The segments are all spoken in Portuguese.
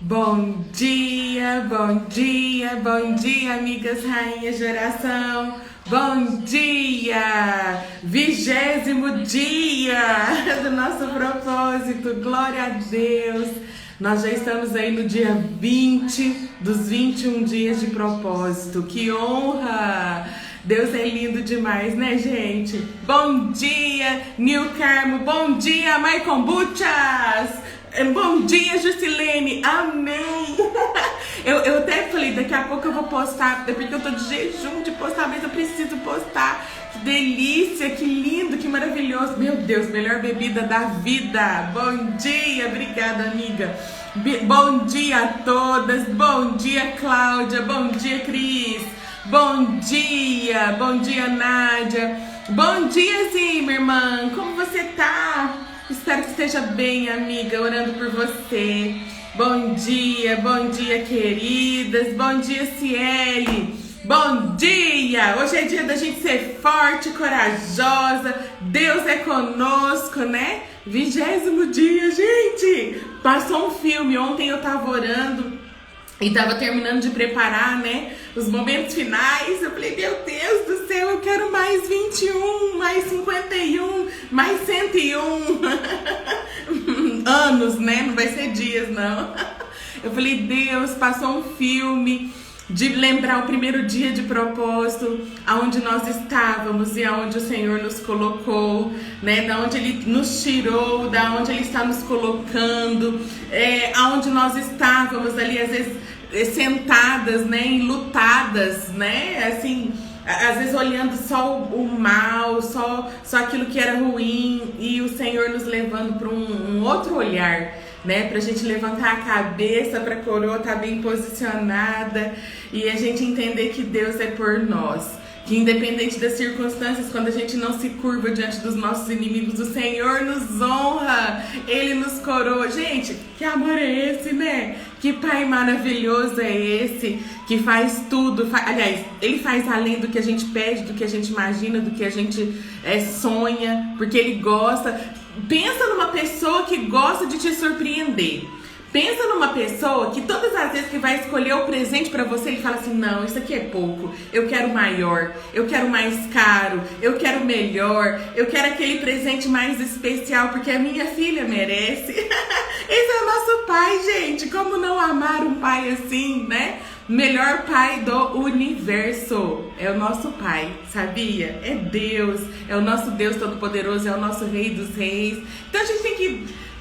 Bom dia, bom dia, bom dia, amigas rainhas de oração. Bom dia! 20º dia do nosso propósito, glória a Deus! Nós já estamos aí no dia 20 dos 21 dias de propósito. Que honra! Deus é lindo demais, né, gente? Bom dia, Nil Carmo! Bom dia, Maicon Buchas! Bom dia, Juscelene! Amém! Eu até falei, daqui a pouco eu vou postar, porque eu tô de jejum de postar, mas eu preciso postar. Que delícia, que lindo, que maravilhoso! Meu Deus, melhor bebida da vida! Bom dia, obrigada, amiga! Bom dia a todas! Bom dia, Cláudia! Bom dia, Cris! Bom dia, Nádia! Bom dia, Zimmermann! Como você tá? Espero que esteja bem, amiga, orando por você. Bom dia, queridas. Bom dia, Ciele. Bom dia! Hoje é dia da gente ser forte, corajosa. Deus é conosco, né? 20º dia, gente! Passou um filme. Ontem eu tava orando e tava terminando de preparar, né, os momentos finais. Eu falei, meu Deus do céu, eu quero mais 21, mais 51, mais 101 anos, né? Não vai ser dias, não. Eu falei, Deus, passou um filme de lembrar o primeiro dia de propósito, aonde nós estávamos e aonde o Senhor nos colocou, né? Da onde Ele nos tirou, da onde Ele está nos colocando, aonde nós estávamos ali, às vezes sentadas, né? Enlutadas, né? Assim, às vezes olhando só o mal, só aquilo que era ruim, e o Senhor nos levando para um outro olhar, né? Pra gente levantar a cabeça, pra coroa estar bem posicionada e a gente entender que Deus é por nós. Que independente das circunstâncias, quando a gente não se curva diante dos nossos inimigos, o Senhor nos honra, Ele nos coroa. Gente, que amor é esse, né? Que Pai maravilhoso é esse, que faz tudo. Aliás, Ele faz além do que a gente pede, do que a gente imagina, do que a gente sonha, porque Ele gosta. Pensa numa pessoa que gosta de te surpreender. Pensa numa pessoa que todas as vezes que vai escolher o presente pra você, ele fala assim, não, isso aqui é pouco, eu quero maior, eu quero mais caro, eu quero melhor, eu quero aquele presente mais especial, porque a minha filha merece. Esse é o nosso pai, gente. Como não amar um pai assim, né? Melhor pai do universo é o nosso pai, sabia? É Deus, é o nosso Deus Todo-Poderoso, é o nosso Rei dos Reis. Então a gente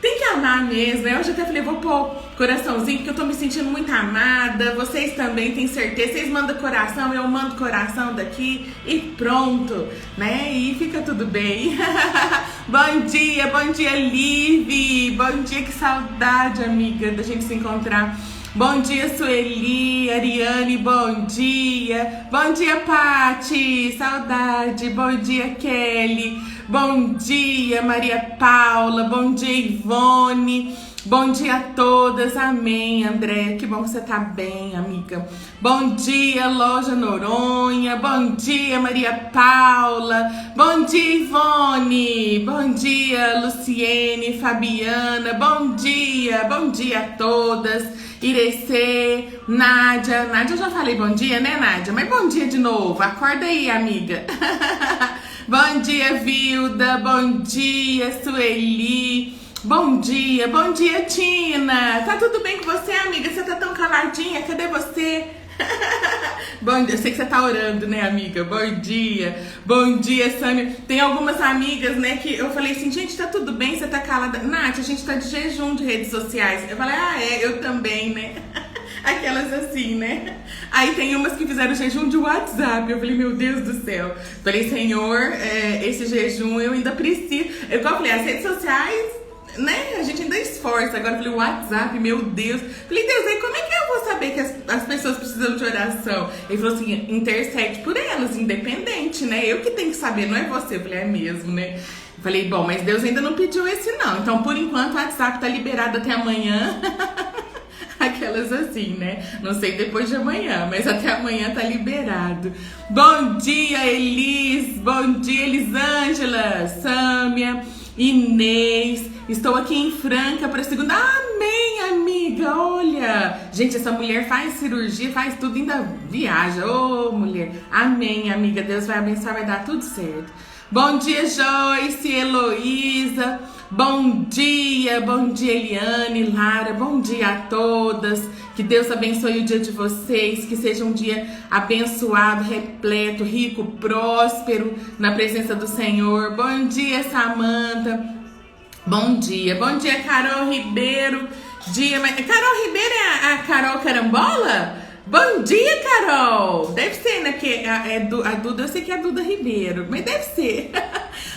tem que amar mesmo, né? Eu já até falei, vou pôr coraçãozinho, porque eu tô me sentindo muito amada. Vocês também, tenho certeza. Vocês mandam coração, eu mando coração daqui e pronto, né? E fica tudo bem. Bom dia, Liv. Bom dia, que saudade, amiga, da gente se encontrar. Bom dia, Sueli, Ariane, bom dia. Bom dia, Pati, saudade. Bom dia, Kelly. Bom dia, Maria Paula. Bom dia, Ivone. Bom dia a todas, amém, André, que bom que você tá bem, amiga. Bom dia, Loja Noronha. Bom dia, Maria Paula. Bom dia, Ivone. Bom dia, Luciene, Fabiana. Bom dia a todas. Irecê, Nádia. Nádia, eu já falei bom dia, né, Nádia? Mas bom dia de novo, acorda aí, amiga. Bom dia, Vilda. Bom dia, Sueli. Bom dia, Tina. Tá tudo bem com você, amiga? Você tá tão caladinha, cadê você? Bom dia, eu sei que você tá orando, né, amiga? Bom dia, Sâmia. Tem algumas amigas, né, que eu falei assim, gente, tá tudo bem, você tá calada? Nath, a gente tá de jejum de redes sociais. Eu falei, eu também, né? Aquelas assim, né? Aí tem umas que fizeram jejum de WhatsApp. Eu falei, meu Deus do céu. Falei, Senhor, esse jejum eu ainda preciso. Eu falei, as redes sociais, né? A gente ainda esforça. Agora eu falei, WhatsApp, meu Deus. Falei, Deus, aí como é que eu vou saber que as pessoas precisam de oração? Ele falou assim, intercede por elas, independente, né? Eu que tenho que saber, não é você. Eu falei, é mesmo, né? Falei, bom, mas Deus ainda não pediu esse não. Então, por enquanto, o WhatsApp tá liberado até amanhã. Aquelas assim, né? Não sei depois de amanhã, mas até amanhã tá liberado. Bom dia, Elis. Bom dia, Elisângela, Sâmia, Inês. Estou aqui em Franca para a segunda. Amém, amiga. amiga, olha. Gente, essa mulher faz cirurgia, faz tudo, ainda viaja. Ô, mulher. Amém, amiga. Deus vai abençoar, vai dar tudo certo. Bom dia, Joyce, Heloísa. Bom dia, Eliane, Lara. Bom dia a todas. Que Deus abençoe o dia de vocês. Que seja um dia abençoado, repleto, rico, próspero na presença do Senhor. Bom dia, Samanta. Bom dia, Carol Ribeiro. Carol Ribeiro é a Carol Carambola? Bom dia, Carol! Deve ser, né? Porque a Duda, eu sei que é a Duda Ribeiro, mas deve ser.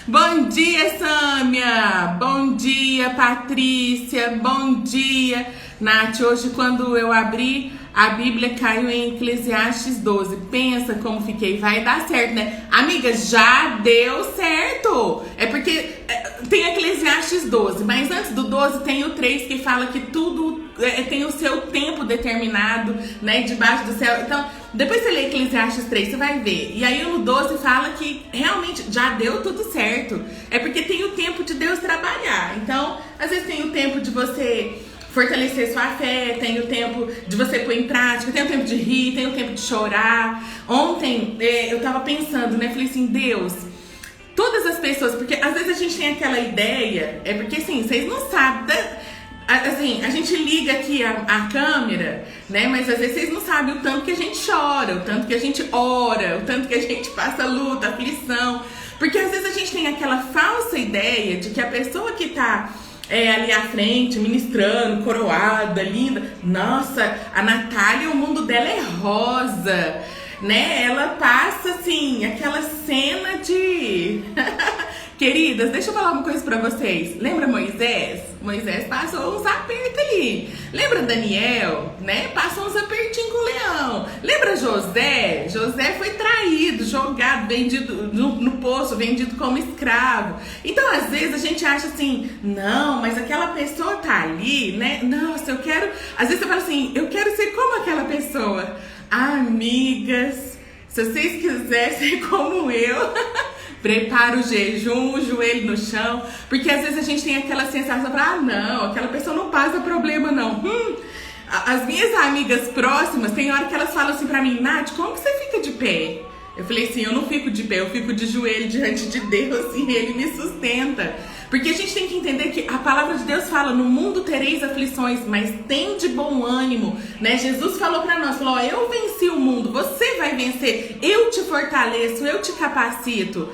Bom dia, Sâmia! Bom dia, Patrícia! Bom dia, Nath! Hoje, quando eu abri a Bíblia, caiu em Eclesiastes 12. Pensa como fiquei. Vai dar certo, né? Amiga, já deu certo! É porque tem Eclesiastes 12, mas antes do 12 tem o 3 que fala que tudo tem o seu tempo determinado, né? Debaixo do céu. Então, depois você lê Eclesiastes 3, você vai ver. E aí no 12 fala que realmente já deu tudo certo. É porque tem o tempo de Deus trabalhar. Então, às vezes tem o tempo de você fortalecer sua fé, tem o tempo de você pôr em prática, tem o tempo de rir, tem o tempo de chorar. Ontem eu tava pensando, né? Falei assim, Deus, todas as pessoas, porque às vezes a gente tem aquela ideia, é porque assim, vocês não sabem, assim, a gente liga aqui a câmera, né? Mas às vezes vocês não sabem o tanto que a gente chora, o tanto que a gente ora, o tanto que a gente passa luta, aflição. Porque às vezes a gente tem aquela falsa ideia de que a pessoa que tá ali à frente, ministrando, coroada, linda, nossa, a Natália, o mundo dela é rosa, né? Ela passa assim, aquela cena de... Queridas, deixa eu falar uma coisa pra vocês. Lembra Moisés? Moisés passou uns apertos ali. Lembra Daniel, né? Passou uns apertinhos com o leão. Lembra José? José foi traído, jogado, vendido no poço, vendido como escravo. Então, às vezes, a gente acha assim, não, mas aquela pessoa tá ali, né? Nossa, eu quero... Às vezes você fala assim, eu quero ser como aquela pessoa. Amigas, se vocês quiserem ser como eu... Prepara o jejum, o joelho no chão, porque às vezes a gente tem aquela sensação, não, aquela pessoa não passa problema não. As minhas amigas próximas, tem hora que elas falam assim pra mim, Nath, como que você fica de pé? Eu falei assim, eu não fico de pé, eu fico de joelho diante de Deus e Ele me sustenta. Porque a gente tem que entender que a palavra de Deus fala, no mundo tereis aflições, mas tem de bom ânimo, né? Jesus falou pra nós, falou, eu venci o mundo, você vai vencer, eu te fortaleço, eu te capacito.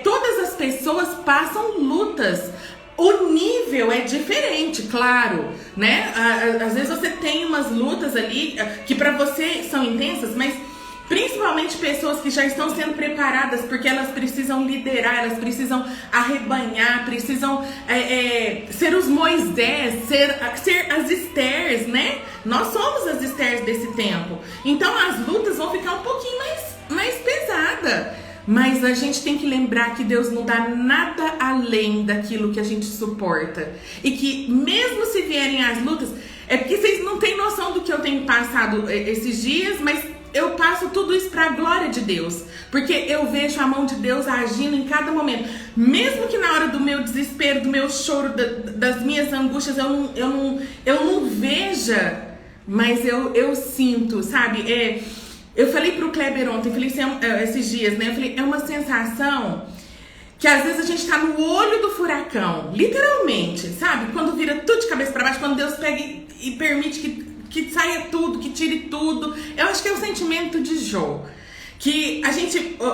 Todas as pessoas passam lutas. O nível é diferente, claro, né? Às vezes você tem umas lutas ali que pra você são intensas, mas principalmente pessoas que já estão sendo preparadas porque elas precisam liderar, elas precisam arrebanhar, precisam ser os Moisés, ser as Estérs, né? Nós somos as Estérs desse tempo. Então as lutas vão ficar um pouquinho mais pesadas. Mas a gente tem que lembrar que Deus não dá nada além daquilo que a gente suporta. E que mesmo se vierem as lutas, é porque vocês não têm noção do que eu tenho passado esses dias, mas eu passo tudo isso para a glória de Deus. Porque eu vejo a mão de Deus agindo em cada momento. Mesmo que na hora do meu desespero, do meu choro, das minhas angústias, eu não veja, mas eu sinto, sabe? Eu falei pro Kleber ontem, falei assim, esses dias, né? Eu falei, é uma sensação que às vezes a gente tá no olho do furacão, literalmente, sabe? Quando vira tudo de cabeça para baixo, quando Deus pega e permite que saia tudo, que tire tudo. Eu acho que é o sentimento de Jó. Que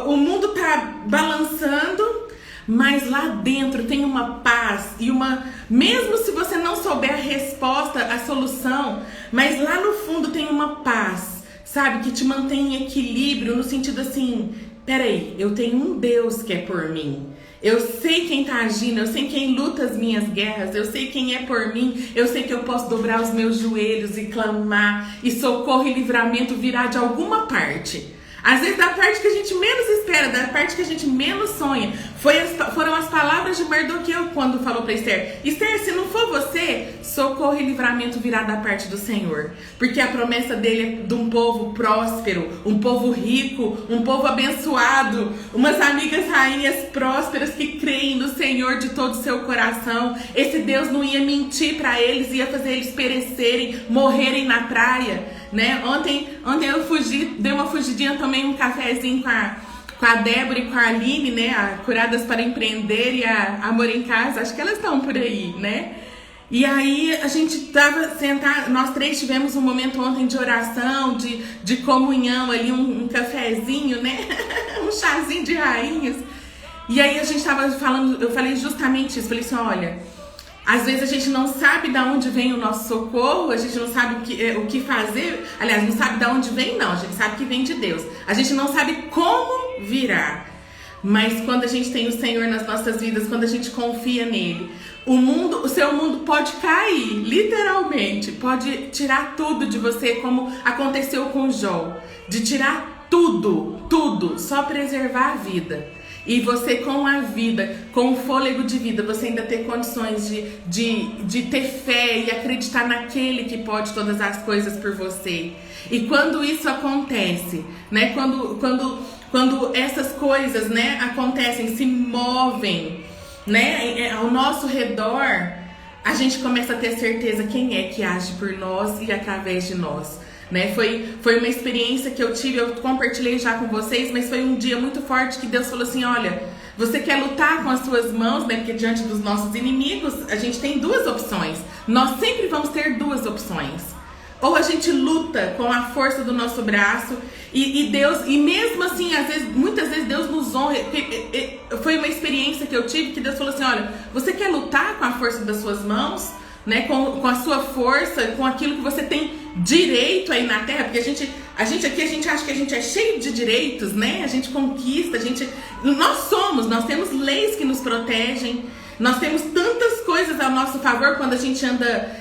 o mundo tá balançando, mas lá dentro tem uma paz e mesmo se você não souber a resposta, a solução, mas lá no fundo tem uma paz, sabe? Que te mantém em equilíbrio, no sentido assim, peraí, eu tenho um Deus que é por mim. Eu sei quem tá agindo, eu sei quem luta as minhas guerras, eu sei quem é por mim, eu sei que eu posso dobrar os meus joelhos e clamar, e socorro e livramento virá de alguma parte. Às vezes da parte que a gente menos espera, da parte que a gente menos sonha. Foram as palavras de Mardoqueu quando falou para Esther: Esther, se não for você, socorro e livramento virá da parte do Senhor. Porque a promessa dele é de um povo próspero, um povo rico, um povo abençoado, umas amigas rainhas prósperas que creem no Senhor de todo o seu coração. Esse Deus não ia mentir para eles, ia fazer eles perecerem, morrerem na praia, né? Ontem eu dei uma fugidinha, tomei um cafezinho com a Débora e com a Aline, né? A Curadas para Empreender e a Amor em Casa. Acho que elas estão por aí, né? E aí a gente tava sentado, nós três tivemos um momento ontem de oração, de comunhão ali, um cafezinho, né? Um chazinho de rainhas. E aí a gente tava falando, eu falei justamente isso, falei assim, olha, às vezes a gente não sabe de onde vem o nosso socorro, a gente não sabe o que fazer, aliás, não sabe de onde vem não, a gente sabe que vem de Deus. A gente não sabe como virá, mas quando a gente tem o Senhor nas nossas vidas, quando a gente confia nele, o seu mundo pode cair, literalmente, pode tirar tudo de você, como aconteceu com Jó, de tirar tudo, só preservar a vida. E você com a vida, com o fôlego de vida, você ainda ter condições de ter fé e acreditar naquele que pode todas as coisas por você. E quando isso acontece, né? Quando essas coisas, né, acontecem, se movem, né, ao nosso redor, a gente começa a ter certeza quem é que age por nós e através de nós. Né? Foi uma experiência que eu tive, eu compartilhei já com vocês, mas foi um dia muito forte que Deus falou assim, olha, você quer lutar com as suas mãos, né? Porque diante dos nossos inimigos, a gente tem duas opções. Nós sempre vamos ter duas opções. Ou a gente luta com a força do nosso braço e Deus, e mesmo assim, muitas vezes Deus nos honra. Foi uma experiência que eu tive que Deus falou assim, olha, você quer lutar com a força das suas mãos? Né, com a sua força, com aquilo que você tem direito aí na terra, porque a gente aqui, a gente acha que a gente é cheio de direitos, né? A gente conquista, nós temos leis que nos protegem, nós temos tantas coisas ao nosso favor quando a gente anda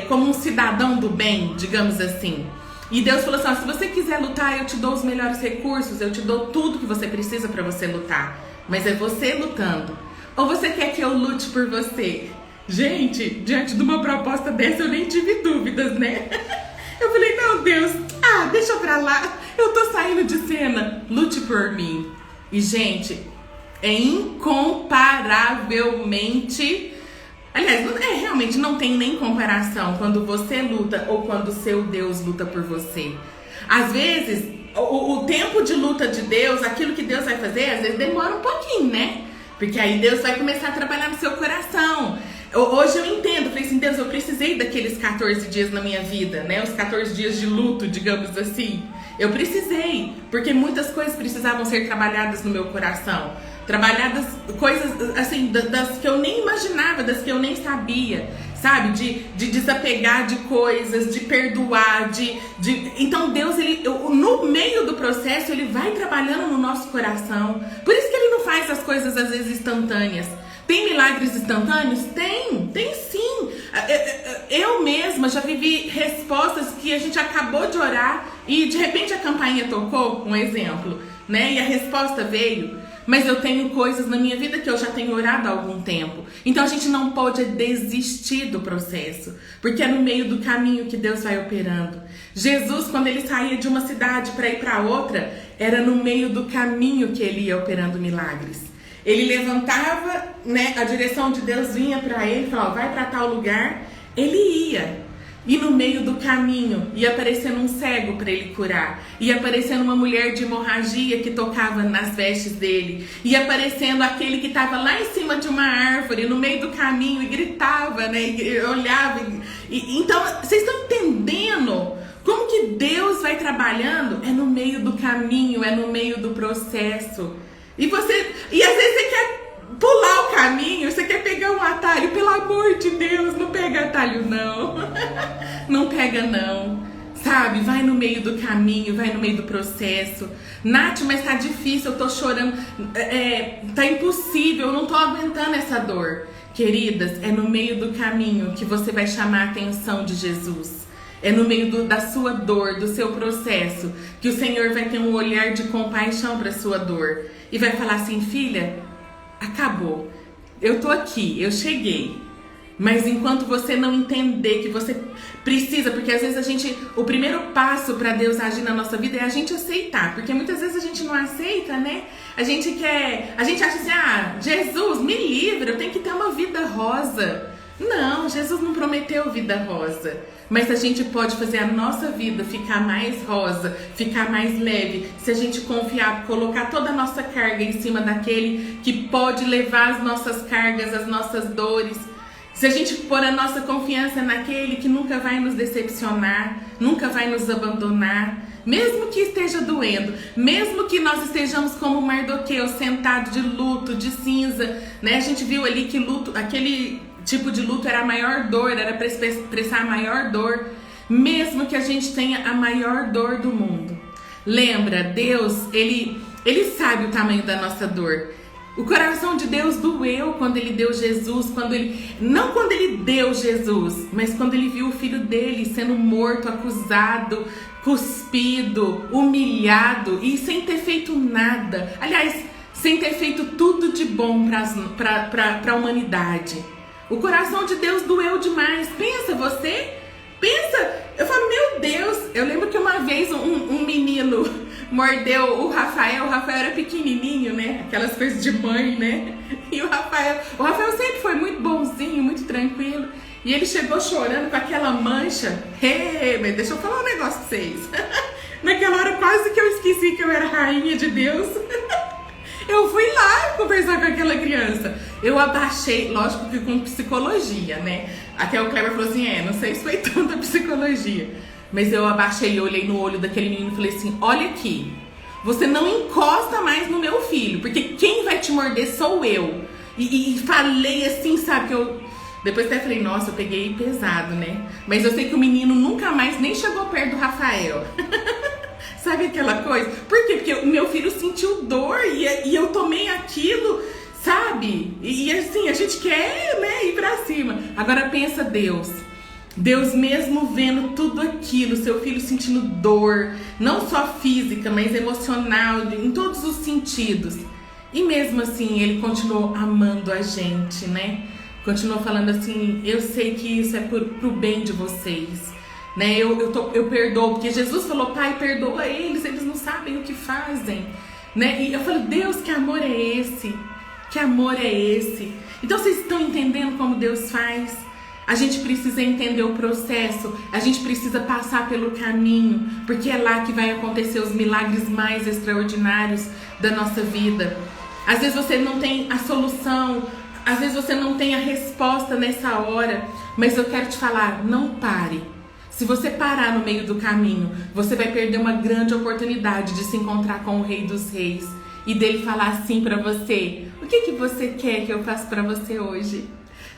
como um cidadão do bem, digamos assim. E Deus falou assim, ó, se você quiser lutar, eu te dou os melhores recursos, eu te dou tudo que você precisa para você lutar, mas é você lutando. Ou você quer que eu lute por você? Gente, diante de uma proposta dessa eu nem tive dúvidas, né? Eu falei, meu Deus, deixa pra lá, eu tô saindo de cena, lute por mim. E gente, é incomparavelmente, aliás, realmente não tem nem comparação quando você luta ou quando o seu Deus luta por você. Às vezes, o tempo de luta de Deus, aquilo que Deus vai fazer, às vezes demora um pouquinho, né? Porque aí Deus vai começar a trabalhar no seu coração. Hoje eu entendo, falei assim, Deus, eu precisei daqueles 14 dias na minha vida, né? Os 14 dias de luto, digamos assim. Eu precisei, porque muitas coisas precisavam ser trabalhadas no meu coração. Trabalhadas, coisas assim, das que eu nem imaginava, das que eu nem sabia, sabe? De desapegar de coisas, de perdoar, Então Deus, no meio do processo, Ele vai trabalhando no nosso coração. Por isso que Ele não faz as coisas, às vezes, instantâneas. Tem milagres instantâneos? Tem sim. Eu mesma já vivi respostas que a gente acabou de orar e de repente a campainha tocou, um exemplo, né? E a resposta veio. Mas eu tenho coisas na minha vida que eu já tenho orado há algum tempo. Então a gente não pode desistir do processo, porque é no meio do caminho que Deus vai operando. Jesus, quando ele saía de uma cidade para ir para outra, era no meio do caminho que ele ia operando milagres. Ele levantava, né, a direção de Deus vinha para ele, falava, vai para tal lugar, ele ia. E no meio do caminho ia aparecendo um cego para ele curar, ia aparecendo uma mulher de hemorragia que tocava nas vestes dele, ia aparecendo aquele que estava lá em cima de uma árvore, no meio do caminho e gritava, né, e olhava. Então, vocês estão entendendo como que Deus vai trabalhando? É no meio do caminho, é no meio do processo. E às vezes você quer pular o caminho, você quer pegar um atalho, pelo amor de Deus, não pega atalho não. Não pega não, sabe? Vai no meio do caminho, vai no meio do processo. Nath, mas tá difícil, eu tô chorando, tá impossível, eu não tô aguentando essa dor. Queridas, é no meio do caminho que você vai chamar a atenção de Jesus. É no meio da sua dor, do seu processo, que o Senhor vai ter um olhar de compaixão para a sua dor. E vai falar assim, filha, acabou. Eu tô aqui, eu cheguei. Mas enquanto você não entender que você precisa, porque às vezes o primeiro passo para Deus agir na nossa vida é a gente aceitar, porque muitas vezes a gente não aceita, né? A gente acha assim, Jesus, me livre, eu tenho que ter uma vida rosa. Não, Jesus não prometeu vida rosa, mas a gente pode fazer a nossa vida ficar mais rosa, ficar mais leve, se a gente confiar, colocar toda a nossa carga em cima daquele que pode levar as nossas cargas, as nossas dores. Se a gente pôr a nossa confiança naquele que nunca vai nos decepcionar, nunca vai nos abandonar, mesmo que esteja doendo, mesmo que nós estejamos como Mardoqueu, sentado de luto, de cinza, né? A gente viu ali que aquele tipo de luto era a maior dor, era para expressar a maior dor, mesmo que a gente tenha a maior dor do mundo. Lembra, Deus, Ele sabe o tamanho da nossa dor. O coração de Deus doeu quando Ele deu Jesus, não quando Ele deu Jesus, mas quando Ele viu o filho dele sendo morto, acusado, cuspido, humilhado e sem ter feito nada. Aliás, sem ter feito tudo de bom para a humanidade. O coração de Deus doeu demais. Pensa, eu falo, meu Deus, eu lembro que uma vez um menino mordeu o Rafael era pequenininho, né, aquelas coisas de mãe, né, e o Rafael sempre foi muito bonzinho, muito tranquilo, e ele chegou chorando com aquela mancha. Mas deixa eu falar um negócio pra vocês, naquela hora quase que eu esqueci que eu era rainha de Deus. Eu fui lá conversar com aquela criança. Eu abaixei, lógico que com psicologia, né? Até o Kleber falou assim, não sei se foi tanta psicologia. Mas eu abaixei, eu olhei no olho daquele menino e falei assim, olha aqui, você não encosta mais no meu filho, porque quem vai te morder sou eu. E falei assim, sabe, que eu... Depois até falei, nossa, eu peguei pesado, né? Mas eu sei que o menino nunca mais nem chegou perto do Rafael. Sabe aquela coisa? Por quê? Porque o meu filho sentiu dor e eu tomei aquilo, sabe? E assim, a gente quer, né, ir pra cima. Agora pensa Deus mesmo vendo tudo aquilo, seu filho sentindo dor, não só física, mas emocional, em todos os sentidos. E mesmo assim, ele continuou amando a gente, né? Continuou falando assim, eu sei que isso é pro bem de vocês. Né? Eu perdoo, porque Jesus falou, Pai, perdoa eles não sabem o que fazem, né? E eu falei, Deus, que amor é esse? Que amor é esse? Então vocês estão entendendo como Deus faz? A gente precisa entender o processo, a gente precisa passar pelo caminho, porque é lá que vai acontecer os milagres mais extraordinários da nossa vida. Às vezes você não tem a solução, às vezes você não tem a resposta nessa hora, mas eu quero te falar, não pare. Se você parar no meio do caminho, você vai perder uma grande oportunidade de se encontrar com o Rei dos Reis e dele falar assim pra você, o que você quer que eu faça pra você hoje?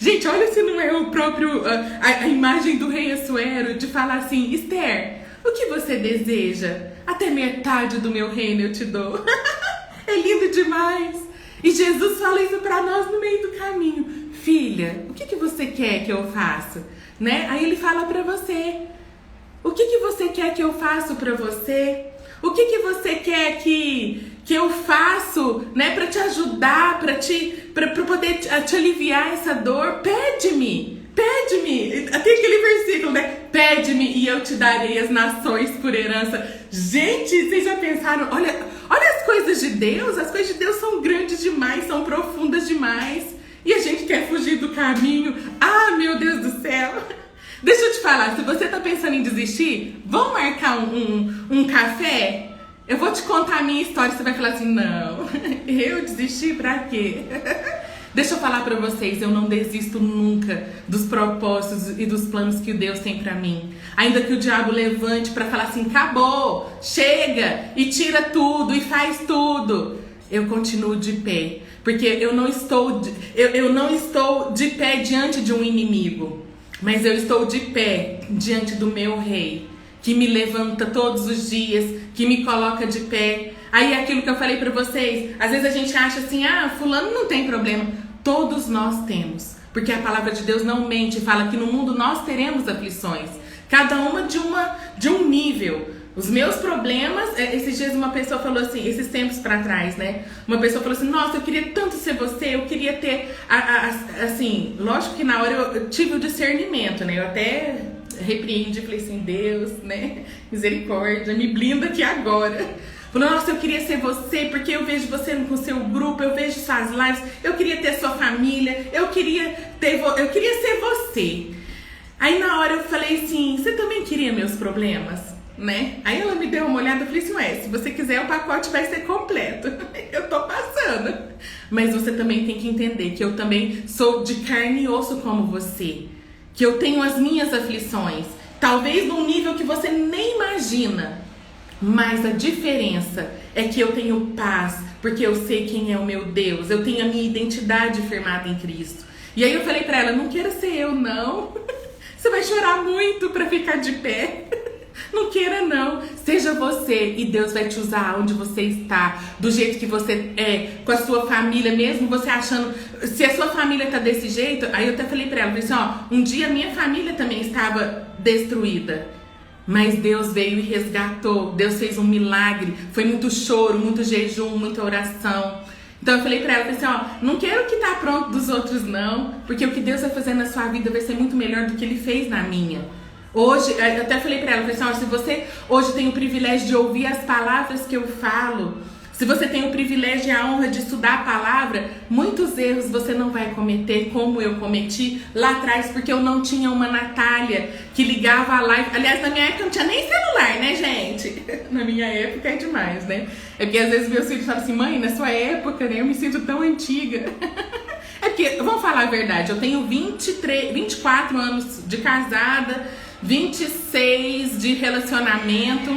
Gente, olha se não é o próprio, a imagem do rei Assuero de falar assim, Esther, o que você deseja? Até metade do meu reino eu te dou. É lindo demais. E Jesus fala isso pra nós no meio do caminho. Filha, o que você quer que eu faça? Né? Aí ele fala pra você, o que você quer que eu faça pra você? O que você quer que eu faço, né, pra te ajudar, pra poder te aliviar essa dor? Pede-me, tem aquele versículo, né? Pede-me e eu te darei as nações por herança. Gente, vocês já pensaram, olha as coisas de Deus, as coisas de Deus são grandes demais, são profundas demais. E a gente quer fugir do caminho. Ah, meu Deus do céu. Deixa eu te falar, se você tá pensando em desistir, vamos marcar um café? Eu vou te contar a minha história, você vai falar assim, não, eu desisti pra quê? Deixa eu falar pra vocês, eu não desisto nunca dos propósitos e dos planos que Deus tem pra mim. Ainda que o diabo levante pra falar assim, acabou, chega, e tira tudo, e faz tudo. Eu continuo de pé, porque eu não estou de pé diante de um inimigo, mas eu estou de pé diante do meu rei, que me levanta todos os dias, que me coloca de pé. Aí é aquilo que eu falei pra vocês, às vezes a gente acha assim, fulano não tem problema. Todos nós temos, porque a palavra de Deus não mente, fala que no mundo nós teremos aflições, cada uma de um nível. Os meus problemas, esses dias uma pessoa falou assim, esses tempos pra trás, né? Uma pessoa falou assim, nossa, eu queria tanto ser você, eu queria ter, assim, lógico que na hora eu tive o discernimento, né? Eu até repreendi, falei assim, Deus, né? Misericórdia, me blinda aqui agora. Falou, nossa, eu queria ser você, porque eu vejo você com o seu grupo, eu vejo suas lives, eu queria ter sua família, eu queria ser você. Aí na hora eu falei assim, você também queria meus problemas? Né? Aí ela me deu uma olhada e falei assim, ué, se você quiser o pacote vai ser completo. Eu tô passando. Mas você também tem que entender que eu também sou de carne e osso como você. Que eu tenho as minhas aflições. Talvez num nível que você nem imagina. Mas a diferença é que eu tenho paz, porque eu sei quem é o meu Deus. Eu tenho a minha identidade firmada em Cristo. E aí eu falei pra ela, não quero ser eu não. Você vai chorar muito pra ficar de pé. Não queira não, seja você e Deus vai te usar onde você está, do jeito que você é, com a sua família, mesmo você achando, se a sua família tá desse jeito, aí eu até falei pra ela, falei assim, ó, um dia minha família também estava destruída, mas Deus veio e resgatou, Deus fez um milagre, foi muito choro, muito jejum, muita oração. Então eu falei pra ela, falei assim, ó, não quero o que tá pronto dos outros não, porque o que Deus vai fazer na sua vida vai ser muito melhor do que Ele fez na minha. Hoje, eu até falei pra ela, falei assim, ó, se você hoje tem o privilégio de ouvir as palavras que eu falo, se você tem o privilégio e a honra de estudar a palavra, muitos erros você não vai cometer como eu cometi lá atrás, porque eu não tinha uma Natália que ligava a live. Aliás, na minha época não tinha nem celular, né, gente? Na minha época é demais, né? É porque às vezes meus filhos falam assim, mãe, na sua época, né, eu me sinto tão antiga. É porque, vamos falar a verdade, eu tenho 24 anos de casada, 26 de relacionamento.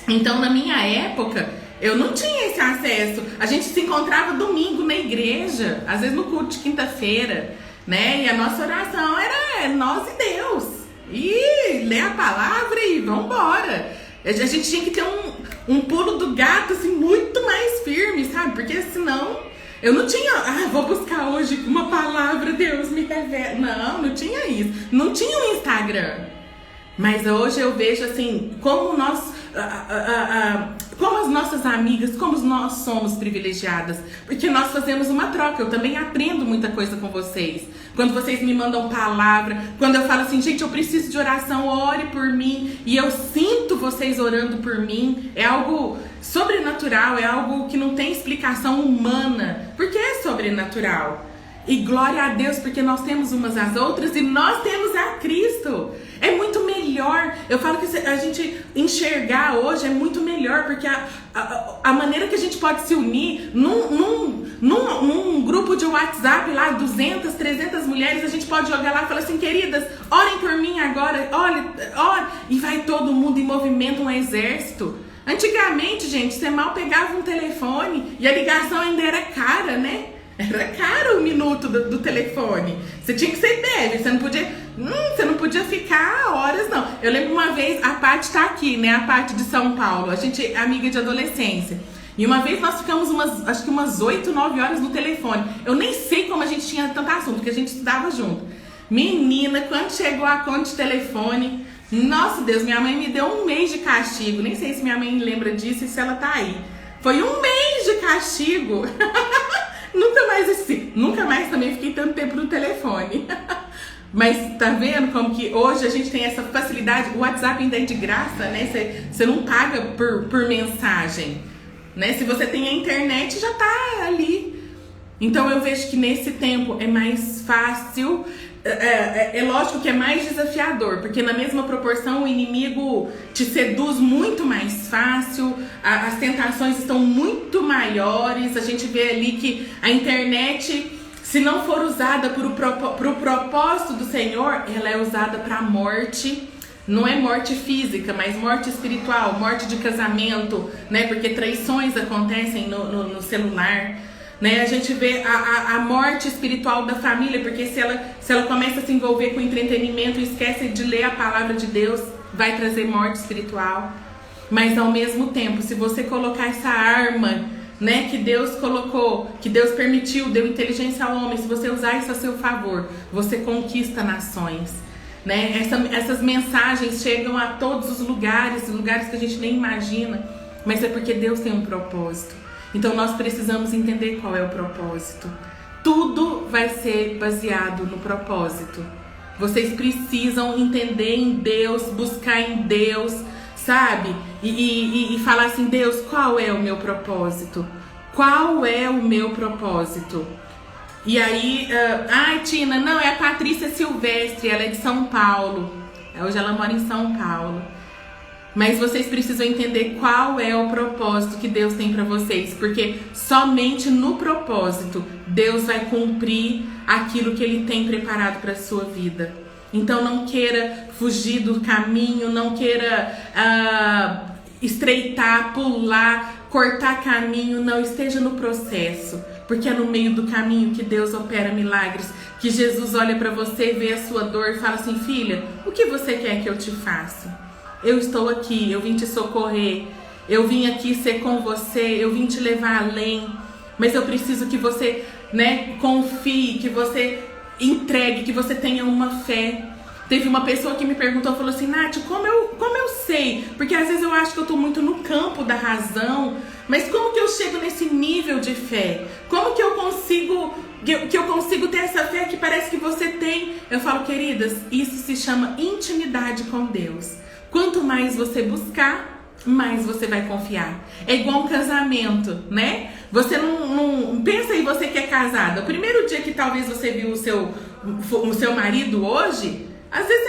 Então na minha época eu não tinha esse acesso. A gente se encontrava domingo na igreja, às vezes no culto de quinta-feira, né? E a nossa oração era nós e Deus, e ler a palavra e vambora. A gente tinha que ter um pulo do gato assim, muito mais firme, sabe? Porque senão eu não tinha, vou buscar hoje uma palavra, Deus me revela. Não tinha isso. Não tinha um Instagram. Mas hoje eu vejo assim, como nós, como as nossas amigas, como nós somos privilegiadas. Porque nós fazemos uma troca, eu também aprendo muita coisa com vocês. Quando vocês me mandam palavra, quando eu falo assim, gente, eu preciso de oração, ore por mim. E eu sinto vocês orando por mim. É algo sobrenatural, é algo que não tem explicação humana. Porque é sobrenatural. E glória a Deus, porque nós temos umas às outras e nós temos a Cristo. É muito melhor. Eu falo que a gente enxergar hoje é muito melhor, porque a maneira que a gente pode se unir num grupo de WhatsApp lá, 200, 300 mulheres, a gente pode jogar lá e falar assim, queridas, orem por mim agora, ore, e vai todo mundo em movimento, um exército. Antigamente, gente, você mal pegava um telefone e a ligação ainda era cara, né? Era caro o minuto do telefone. Você tinha que ser breve, você não podia ficar horas, não. Eu lembro uma vez, a Paty tá aqui, né? A Paty de São Paulo, a gente é amiga de adolescência. E uma vez nós ficamos acho que umas 8, 9 horas no telefone. Eu nem sei como a gente tinha tanto assunto, porque a gente estudava junto. Menina, quando chegou a conta de telefone, nossa Deus, minha mãe me deu um mês de castigo. Nem sei se minha mãe lembra disso e se ela tá aí. Foi um mês de castigo. Nunca mais também fiquei tanto tempo no telefone. Mas tá vendo como que hoje a gente tem essa facilidade? O WhatsApp ainda é de graça, né? Você não paga por mensagem, né? Se você tem a internet, já tá ali. Então eu vejo que nesse tempo é mais fácil. É lógico que é mais desafiador, porque na mesma proporção o inimigo te seduz muito mais fácil, as tentações estão muito maiores. A gente vê ali que a internet, se não for usada pro propósito do Senhor, ela é usada para morte. Não é morte física, mas morte espiritual, morte de casamento, né? Porque traições acontecem no celular. Né? A gente vê a morte espiritual da família, porque se ela começa a se envolver com entretenimento e esquece de ler a palavra de Deus, vai trazer morte espiritual. Mas ao mesmo tempo, se você colocar essa arma, né, que Deus colocou, que Deus permitiu, deu inteligência ao homem, se você usar isso a seu favor, você conquista nações. né? Essas mensagens chegam a todos os lugares que a gente nem imagina, mas é porque Deus tem um propósito. Então nós precisamos entender qual é o propósito. Tudo vai ser baseado no propósito. Vocês precisam entender em Deus, buscar em Deus, sabe? E falar assim, Deus, qual é o meu propósito? Qual é o meu propósito? E aí, ai Tina, não, é a Patrícia Silvestre, ela é de São Paulo. Hoje ela mora em São Paulo. Mas vocês precisam entender qual é o propósito que Deus tem para vocês, porque somente no propósito Deus vai cumprir aquilo que Ele tem preparado para a sua vida. Então não queira fugir do caminho, não queira estreitar, pular, cortar caminho, não, esteja no processo, porque é no meio do caminho que Deus opera milagres, que Jesus olha para você, vê a sua dor e fala assim, filha, o que você quer que eu te faça? Eu estou aqui, eu vim te socorrer, eu vim aqui ser com você, eu vim te levar além, mas eu preciso que você, né, confie, que você entregue, que você tenha uma fé. Teve uma pessoa que me perguntou, falou assim, Nath, como eu sei? Porque às vezes eu acho que eu estou muito no campo da razão, mas como que eu chego nesse nível de fé? Como que eu consigo ter essa fé que parece que você tem? Eu falo, queridas, isso se chama intimidade com Deus. Quanto mais você buscar, mais você vai confiar. É igual um casamento, né? Você não pensa aí, você que é casada. O primeiro dia que talvez você viu o seu marido hoje, às vezes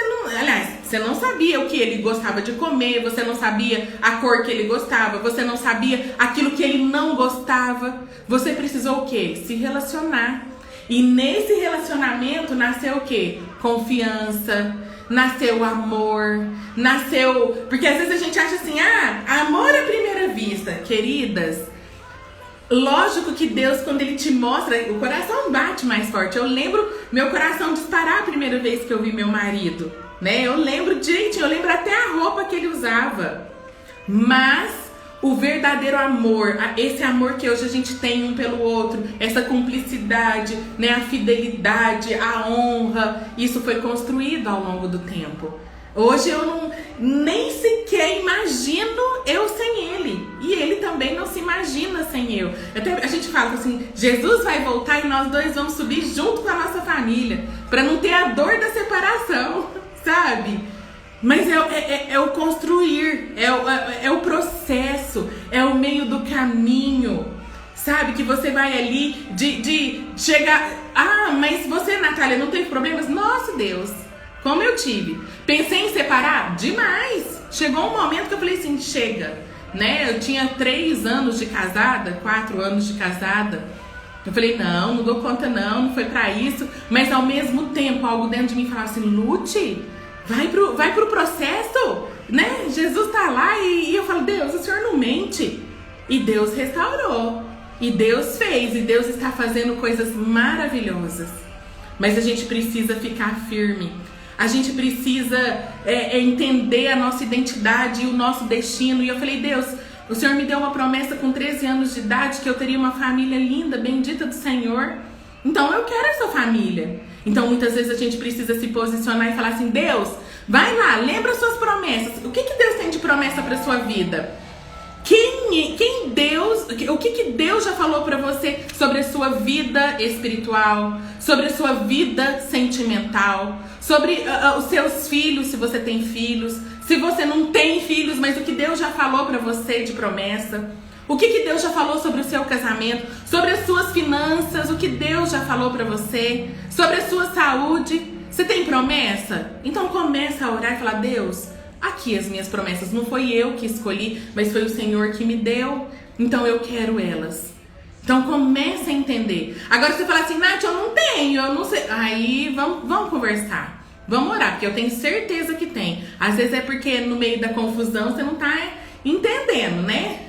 você não sabia o que ele gostava de comer, você não sabia a cor que ele gostava, você não sabia aquilo que ele não gostava. Você precisou o quê? Se relacionar. E nesse relacionamento nasceu o quê? Confiança. Nasceu amor, nasceu... Porque às vezes a gente acha assim, amor à primeira vista. Queridas, lógico que Deus, quando Ele te mostra, o coração bate mais forte. Eu lembro meu coração disparar a primeira vez que eu vi meu marido, né? Eu lembro direitinho, eu lembro até a roupa que ele usava. Mas o verdadeiro amor, esse amor que hoje a gente tem um pelo outro, essa cumplicidade, né, a fidelidade, a honra, isso foi construído ao longo do tempo. Hoje eu nem sequer imagino eu sem ele. E ele também não se imagina sem eu. Até a gente fala assim, Jesus vai voltar e nós dois vamos subir junto com a nossa família, para não ter a dor da separação, sabe? Mas é o construir, é o processo, é o meio do caminho, sabe? Que você vai ali de chegar... mas você, Natália, não teve problemas? Nossa, Deus, como eu tive. Pensei em separar? Demais. Chegou um momento que eu falei assim, chega, né? Eu tinha 3 anos de casada, 4 anos de casada. Eu falei, não dou conta não foi pra isso. Mas ao mesmo tempo, algo dentro de mim falava assim, Lute... Vai pro processo, né? Jesus tá lá e eu falo, Deus, o Senhor não mente. E Deus restaurou. E Deus fez. E Deus está fazendo coisas maravilhosas. Mas a gente precisa ficar firme. A gente precisa entender a nossa identidade e o nosso destino. E eu falei, Deus, o Senhor me deu uma promessa com 13 anos de idade que eu teria uma família linda, bendita do Senhor. Então eu quero essa família. Então muitas vezes a gente precisa se posicionar e falar assim, Deus, vai lá, lembra suas promessas. O que Deus tem de promessa para sua vida? O que Deus já falou para você sobre a sua vida espiritual, sobre a sua vida sentimental, sobre os seus filhos, se você tem filhos, se você não tem filhos, mas o que Deus já falou para você de promessa. O que Deus já falou sobre o seu casamento, sobre as suas finanças, o que Deus já falou para você, sobre a sua saúde. Você tem promessa? Então começa a orar e falar, Deus, aqui as minhas promessas. Não foi eu que escolhi, mas foi o Senhor que me deu. Então eu quero elas. Então comece a entender. Agora você fala assim, Nath, eu não tenho, eu não sei. Aí vamos conversar. Vamos orar, porque eu tenho certeza que tem. Às vezes é porque no meio da confusão você não tá entendendo, né?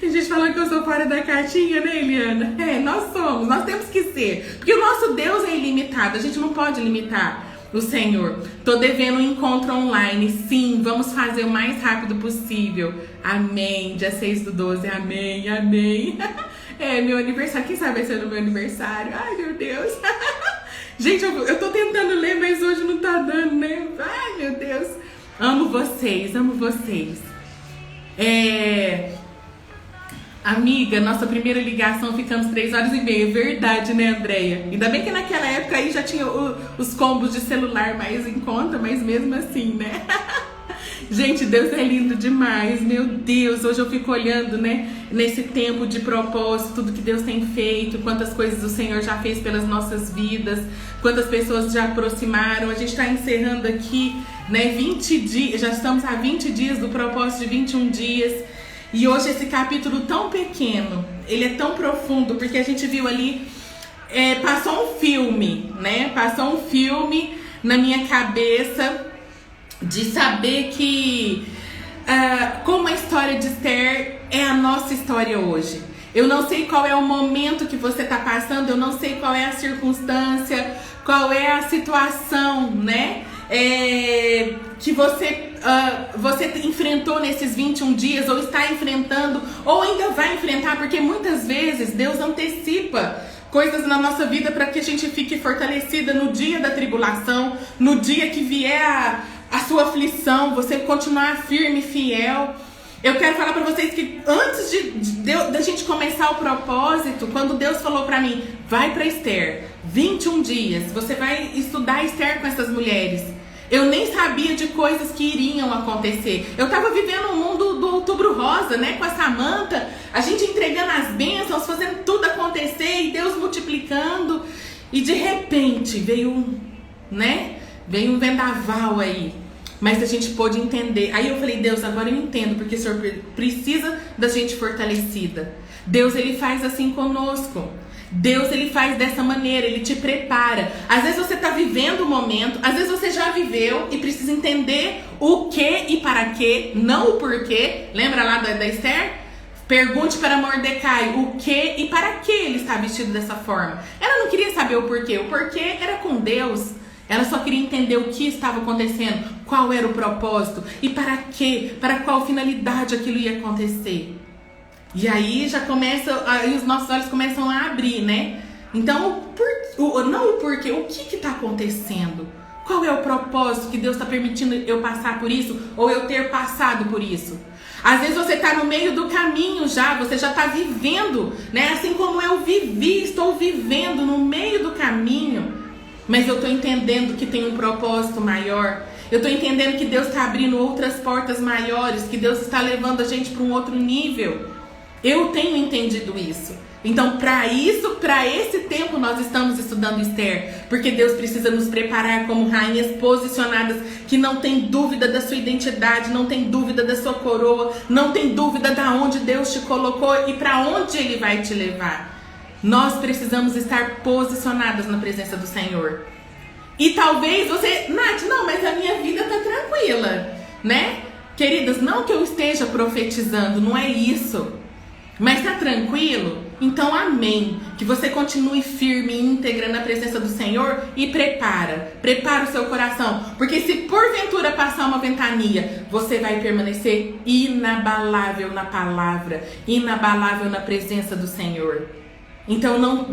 Tem gente falando que eu sou fora da caixinha, né, Eliana? Nós temos que ser. Porque o nosso Deus é ilimitado, a gente não pode limitar o Senhor. Tô devendo um encontro online, sim, vamos fazer o mais rápido possível. Amém, dia 6/12, amém. É meu aniversário, quem sabe vai ser no meu aniversário? Ai, meu Deus. Gente, eu tô tentando ler, mas hoje não tá dando, né? Ai, meu Deus. Amo vocês, amo vocês. Amiga, nossa primeira ligação ficamos 3h30. Verdade, né, Andréia? Ainda bem que naquela época aí já tinha os combos de celular mais em conta, mas mesmo assim, né? Gente, Deus é lindo demais, meu Deus. Hoje eu fico olhando, né, nesse tempo de propósito, tudo que Deus tem feito, quantas coisas o Senhor já fez pelas nossas vidas, quantas pessoas já aproximaram. A gente está encerrando aqui, né, 20 dias, já estamos a 20 dias do propósito de 21 dias. E hoje esse capítulo tão pequeno, ele é tão profundo, porque a gente viu ali, passou um filme, né? Passou um filme na minha cabeça de saber que como a história de Esther é a nossa história hoje. Eu não sei qual é o momento que você está passando, eu não sei qual é a circunstância, qual é a situação, né? Que você enfrentou nesses 21 dias, ou está enfrentando, ou ainda vai enfrentar, porque muitas vezes Deus antecipa coisas na nossa vida para que a gente fique fortalecida no dia da tribulação, no dia que vier a sua aflição, você continuar firme e fiel. Eu quero falar para vocês que antes da gente começar o propósito, quando Deus falou para mim, vai para Esther, 21 dias, você vai estudar Esther com essas mulheres. Eu nem sabia de coisas que iriam acontecer. Eu tava vivendo um mundo do Outubro Rosa, né? Com a Samantha, a gente entregando as bênçãos, fazendo tudo acontecer e Deus multiplicando. E de repente veio um vendaval aí. Mas a gente pôde entender. Aí eu falei, Deus, agora eu entendo, porque o Senhor precisa da gente fortalecida. Deus, Ele faz assim conosco. Deus, Ele faz dessa maneira, Ele te prepara. Às vezes você está vivendo um momento, às vezes você já viveu e precisa entender o que e para que, não o porquê. Lembra lá da Esther? Pergunte para Mordecai o que e para que ele está vestido dessa forma. Ela não queria saber o porquê era com Deus. Ela só queria entender o que estava acontecendo, qual era o propósito e para que, para qual finalidade aquilo ia acontecer. E aí já começa, aí os nossos olhos começam a abrir, né? Então, não o porquê, o que está acontecendo? Qual é o propósito que Deus está permitindo eu passar por isso ou eu ter passado por isso? Às vezes você está no meio do caminho já, você já está vivendo, né? Assim como eu vivi, estou vivendo no meio do caminho, mas eu estou entendendo que tem um propósito maior. Eu estou entendendo que Deus está abrindo outras portas maiores, que Deus está levando a gente para um outro nível. Eu tenho entendido isso. Então, para esse tempo nós estamos estudando Esther, porque Deus precisa nos preparar como rainhas posicionadas, que não tem dúvida da sua identidade, não tem dúvida da sua coroa, não tem dúvida de onde Deus te colocou e para onde Ele vai te levar. Nós precisamos estar posicionadas na presença do Senhor. E talvez você, Nath, não, mas a minha vida tá tranquila, né? Queridas, não que eu esteja profetizando, não é isso. Mas tá tranquilo? Então amém. Que você continue firme e íntegra na presença do Senhor e prepara o seu coração. Porque se porventura passar uma ventania, você vai permanecer inabalável na palavra, inabalável na presença do Senhor. Então não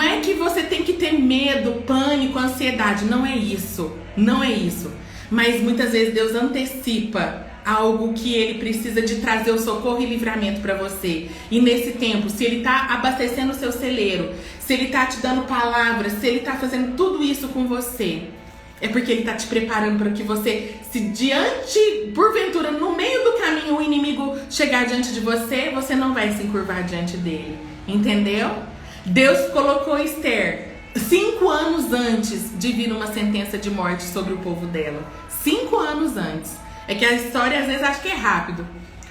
é que você tem que ter medo, pânico, ansiedade. Não é isso. Mas muitas vezes Deus antecipa algo que Ele precisa de trazer o socorro e livramento para você. E nesse tempo, se Ele está abastecendo o seu celeiro, se Ele está te dando palavras, se Ele está fazendo tudo isso com você, é porque Ele está te preparando para que você, se porventura, no meio do caminho, o inimigo chegar diante de você, você não vai se encurvar diante dele. Entendeu? Deus colocou Esther 5 anos antes de vir uma sentença de morte sobre o povo dela. 5 anos antes. É que a história às vezes acha que é rápido,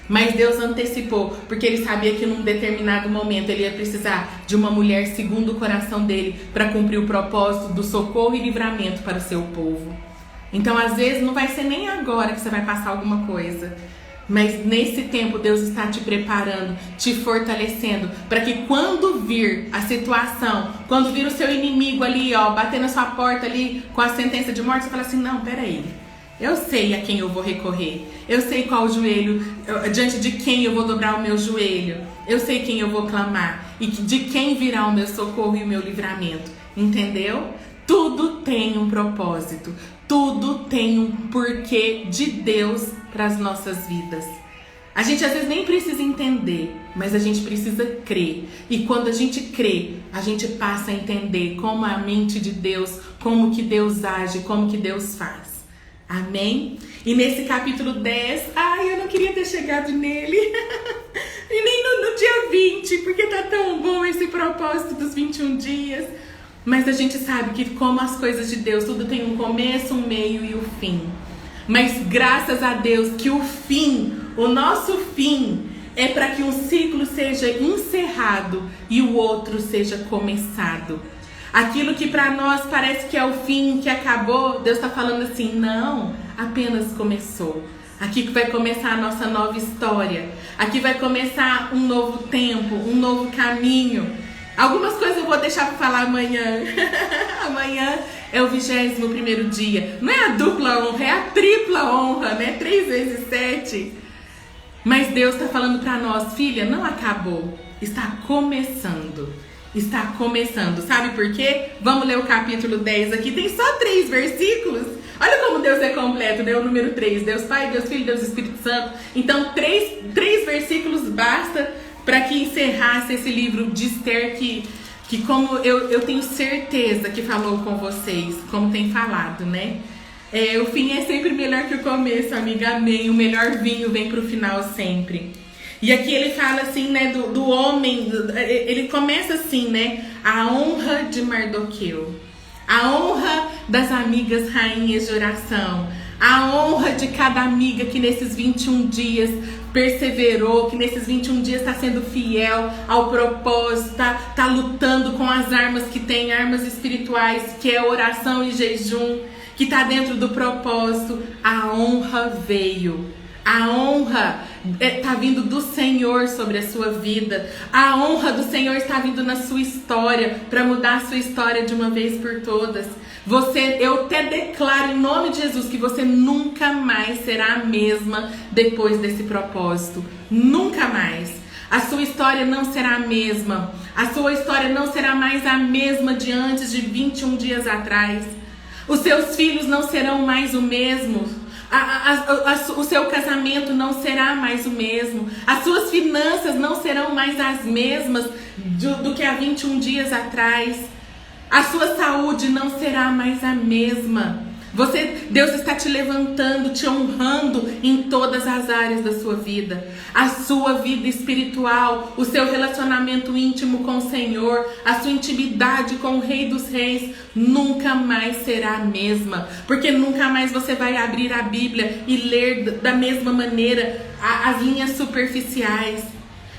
mas Deus antecipou, porque Ele sabia que num determinado momento Ele ia precisar de uma mulher segundo o coração dele para cumprir o propósito do socorro e livramento para o seu povo. Então às vezes não vai ser nem agora que você vai passar alguma coisa, mas nesse tempo Deus está te preparando, te fortalecendo, para que quando vir a situação, quando vir o seu inimigo ali, bater na sua porta ali com a sentença de morte, você fala assim, não, peraí. Eu sei a quem eu vou recorrer. Eu sei qual joelho, diante de quem eu vou dobrar o meu joelho. Eu sei quem eu vou clamar e de quem virá o meu socorro e o meu livramento. Entendeu? Tudo tem um propósito. Tudo tem um porquê de Deus para as nossas vidas. A gente às vezes nem precisa entender, mas a gente precisa crer. E quando a gente crê, a gente passa a entender como a mente de Deus, como que Deus age, como que Deus faz. Amém? E nesse capítulo 10, eu não queria ter chegado nele. E nem no dia 20, porque tá tão bom esse propósito dos 21 dias. Mas a gente sabe que como as coisas de Deus, tudo tem um começo, um meio e um fim. Mas graças a Deus que o fim, o nosso fim, é para que um ciclo seja encerrado e o outro seja começado. Aquilo que para nós parece que é o fim, que acabou, Deus está falando assim, não, apenas começou. Aqui que vai começar a nossa nova história. Aqui vai começar um novo tempo, um novo caminho. Algumas coisas eu vou deixar para falar amanhã. Amanhã é o 21º dia. Não é a dupla honra, é a tripla honra, né? 3 vezes 7. Mas Deus está falando para nós, filha, não acabou. Está começando. Está começando. Sabe por quê? Vamos ler o capítulo 10 aqui. Tem só 3 versículos. Olha como Deus é completo, né? O número 3. Deus Pai, Deus Filho, Deus Espírito Santo. Então, 3 versículos basta para que encerrasse esse livro de Esther que como eu tenho certeza que falou com vocês, como tem falado, né? O fim é sempre melhor que o começo, amiga, amém. O melhor vinho vem pro final sempre. E aqui ele fala assim, né, do homem, ele começa assim, né? A honra de Mardoqueu, a honra das amigas rainhas de oração, a honra de cada amiga que nesses 21 dias perseverou, que nesses 21 dias está sendo fiel ao propósito, tá lutando com as armas que tem, armas espirituais, que é oração e jejum, que está dentro do propósito. A honra veio. A honra está vindo do Senhor sobre a sua vida. A honra do Senhor está vindo na sua história, para mudar a sua história de uma vez por todas. Eu até declaro em nome de Jesus que você nunca mais será a mesma depois desse propósito. Nunca mais. A sua história não será a mesma. A sua história não será mais a mesma de antes de 21 dias atrás. Os seus filhos não serão mais o mesmo. O seu casamento não será mais o mesmo. As suas finanças não serão mais as mesmas do que há 21 dias atrás. A sua saúde não será mais a mesma. Deus está te levantando, te honrando em todas as áreas da sua vida. A sua vida espiritual, o seu relacionamento íntimo com o Senhor, a sua intimidade com o Rei dos Reis nunca mais será a mesma. Porque nunca mais você vai abrir a Bíblia e ler da mesma maneira as linhas superficiais.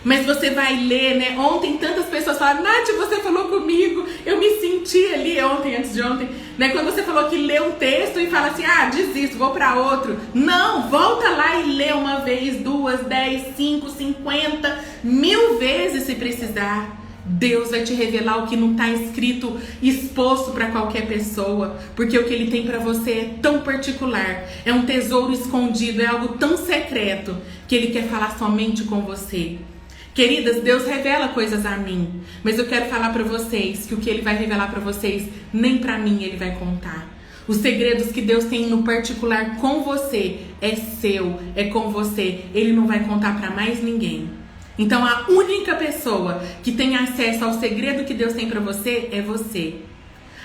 Mas você vai ler, né? Ontem tantas pessoas falaram, Nath, você falou comigo, eu me senti ali ontem, antes de ontem, né? Quando você falou que lê um texto e fala assim, desisto, vou para outro. Não, volta lá e lê uma vez, 2, 10, 5, 50, 1000 vezes se precisar. Deus vai te revelar o que não está escrito, exposto para qualquer pessoa, porque o que Ele tem para você é tão particular, é um tesouro escondido, é algo tão secreto que Ele quer falar somente com você. Queridas, Deus revela coisas a mim, mas eu quero falar para vocês que o que Ele vai revelar para vocês, nem para mim Ele vai contar. Os segredos que Deus tem no particular com você é seu, é com você. Ele não vai contar para mais ninguém. Então a única pessoa que tem acesso ao segredo que Deus tem para você é você.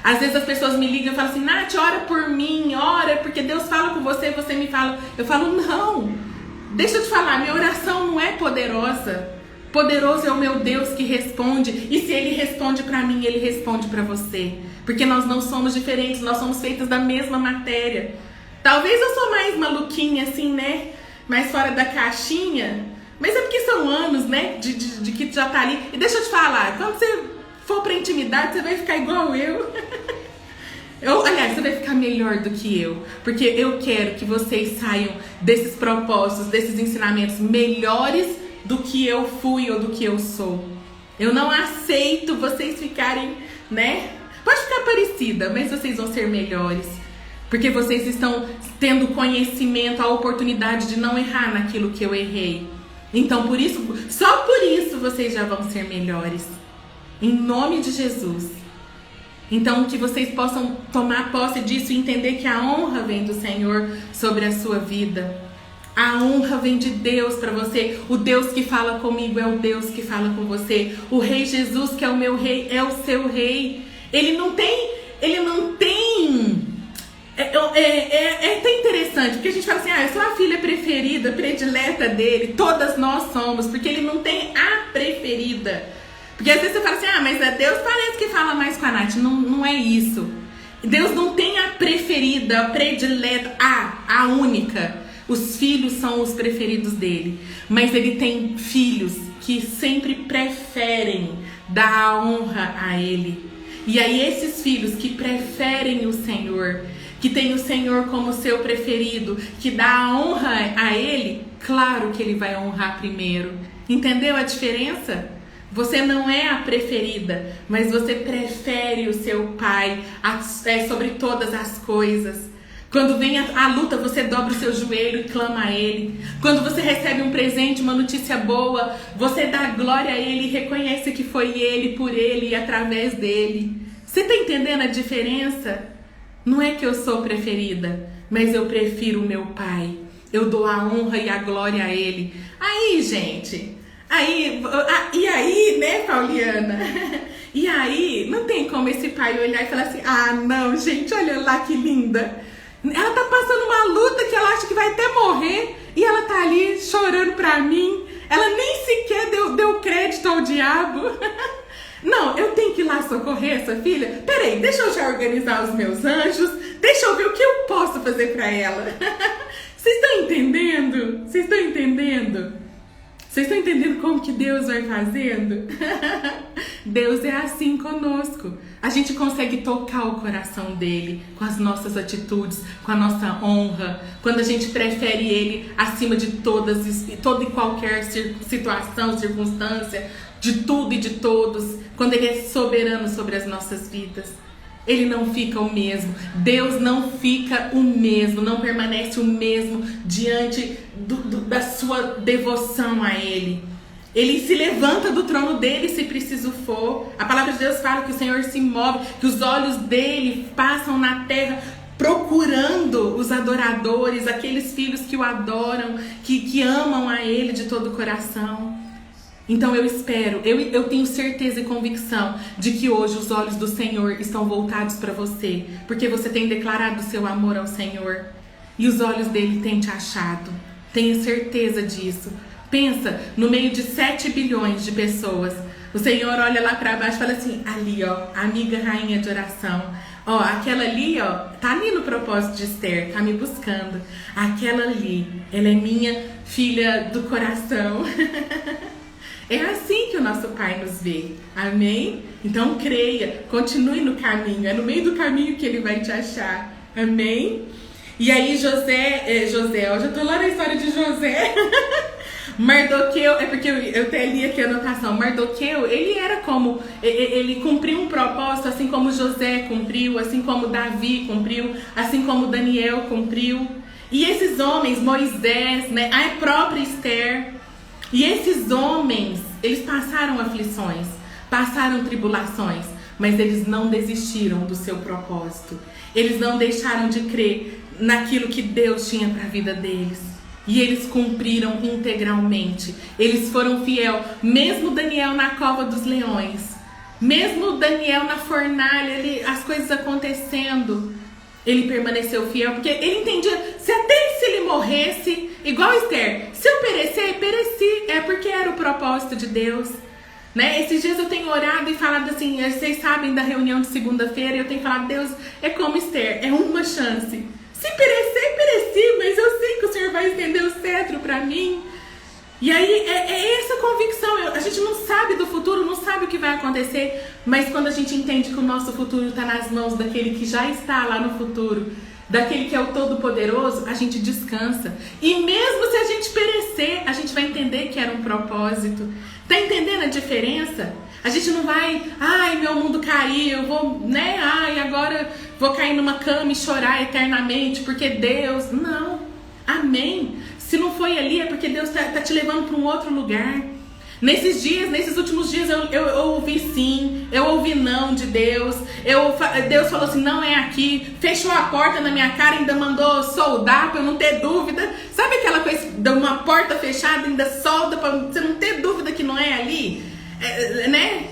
Às vezes as pessoas me ligam e falam assim, Nath, ora por mim, ora, porque Deus fala com você, você me fala. Eu falo, não, deixa eu te falar, minha oração não é poderosa. Poderoso é o meu Deus que responde. E se Ele responde para mim, Ele responde para você. Porque nós não somos diferentes, nós somos feitas da mesma matéria. Talvez eu sou mais maluquinha assim, né? Mais fora da caixinha. Mas é porque são anos, né? De que já tá ali. E deixa eu te falar, quando você for pra intimidade, você vai ficar igual eu. Aliás, você vai ficar melhor do que eu. Porque eu quero que vocês saiam desses propósitos, desses ensinamentos melhores do que eu fui ou do que eu sou. Eu não aceito vocês ficarem, né? Pode ficar parecida, mas vocês vão ser melhores. Porque vocês estão tendo conhecimento, a oportunidade de não errar naquilo que eu errei. Então, por isso, só por isso vocês já vão ser melhores. Em nome de Jesus. Então, que vocês possam tomar posse disso e entender que a honra vem do Senhor sobre a sua vida. A honra vem de Deus para você. O Deus que fala comigo é o Deus que fala com você. O Rei Jesus, que é o meu rei, é o seu rei. Ele não tem... É tão interessante, porque a gente fala assim, eu sou a filha preferida, predileta dele. Todas nós somos, porque ele não tem a preferida. Porque às vezes você fala assim, mas Deus parece que fala mais com a Nath. Não é isso. Deus não tem a preferida, a predileta, a única. Os filhos são os preferidos dele. Mas ele tem filhos que sempre preferem dar a honra a ele. E aí esses filhos que preferem o Senhor, que tem o Senhor como seu preferido, que dá a honra a ele, claro que ele vai honrar primeiro. Entendeu a diferença? Você não é a preferida, mas você prefere o seu pai sobre todas as coisas. Quando vem a luta, você dobra o seu joelho e clama a ele. Quando você recebe um presente, uma notícia boa, você dá glória a ele e reconhece que foi ele, por ele e através dele. Você está entendendo a diferença? Não é que eu sou preferida, mas eu prefiro o meu pai. Eu dou a honra e a glória a ele. Aí, gente, e aí, né, Pauliana? E aí, não tem como esse pai olhar e falar assim, não, gente, olha lá que linda. Ela tá passando uma luta que ela acha que vai até morrer e ela tá ali chorando pra mim. Ela nem sequer deu crédito ao diabo. Não, eu tenho que ir lá socorrer essa filha? Peraí, deixa eu já organizar os meus anjos. Deixa eu ver o que eu posso fazer pra ela. Vocês estão entendendo? Vocês estão entendendo? Vocês estão entendendo como que Deus vai fazendo? Deus é assim conosco. A gente consegue tocar o coração dele com as nossas atitudes, com a nossa honra, quando a gente prefere ele acima de toda e qualquer situação, circunstância, de tudo e de todos, quando ele é soberano sobre as nossas vidas. Ele não fica o mesmo. Deus não fica o mesmo, não permanece o mesmo diante da sua devoção a ele. Ele se levanta do trono dele se preciso for. A palavra de Deus fala que o Senhor se move, que os olhos dele passam na terra procurando os adoradores, aqueles filhos que o adoram, que amam a ele de todo o coração. Então eu espero, eu tenho certeza e convicção de que hoje os olhos do Senhor estão voltados para você, porque você tem declarado o seu amor ao Senhor e os olhos dele têm te achado. Tenha certeza disso. Pensa, no meio de 7 bilhões de pessoas, o Senhor olha lá para baixo e fala assim, ali ó, amiga rainha de oração, ó, aquela ali ó, tá ali no propósito de Esther, tá me buscando, aquela ali, ela é minha filha do coração. É assim que o nosso Pai nos vê, amém? Então creia, continue no caminho, é no meio do caminho que ele vai te achar, amém? E aí José, eu já tô lá na história de José. Mardoqueu, é porque eu até li aqui a anotação, Mardoqueu, ele cumpriu um propósito, assim como José cumpriu, assim como Davi cumpriu, assim como Daniel cumpriu. E esses homens, Moisés, né, a própria Esther, e esses homens, eles passaram aflições, passaram tribulações, mas eles não desistiram do seu propósito. Eles não deixaram de crer naquilo que Deus tinha para a vida deles. E eles cumpriram integralmente. Eles foram fiel, mesmo Daniel na cova dos leões, mesmo Daniel na fornalha, as coisas acontecendo, ele permaneceu fiel, porque ele entendia, se ele morresse, igual Esther, se eu perecer, pereci, é porque era o propósito de Deus, né? Esses dias eu tenho orado e falado assim, vocês sabem da reunião de segunda-feira, eu tenho falado, Deus, é como Esther, é uma chance. Se perecer, pereci, mas eu sei que o Senhor vai estender o cetro para mim. E aí é essa convicção, a gente não sabe do futuro, não sabe o que vai acontecer, mas quando a gente entende que o nosso futuro está nas mãos daquele que já está lá no futuro, daquele que é o Todo-Poderoso, a gente descansa. E mesmo se a gente perecer, a gente vai entender que era um propósito. Tá entendendo a diferença? A gente não vai, ai, meu mundo caiu, eu vou, né, ai, agora vou cair numa cama e chorar eternamente, porque Deus, não, amém. Se não foi ali, é porque Deus tá te levando para um outro lugar. Nesses últimos dias, eu ouvi sim, eu ouvi não de Deus. Deus falou assim, não é aqui. Fechou a porta na minha cara, ainda mandou soldar para eu não ter dúvida. Sabe aquela coisa de uma porta fechada, ainda solda para você não ter dúvida que não é ali? Né?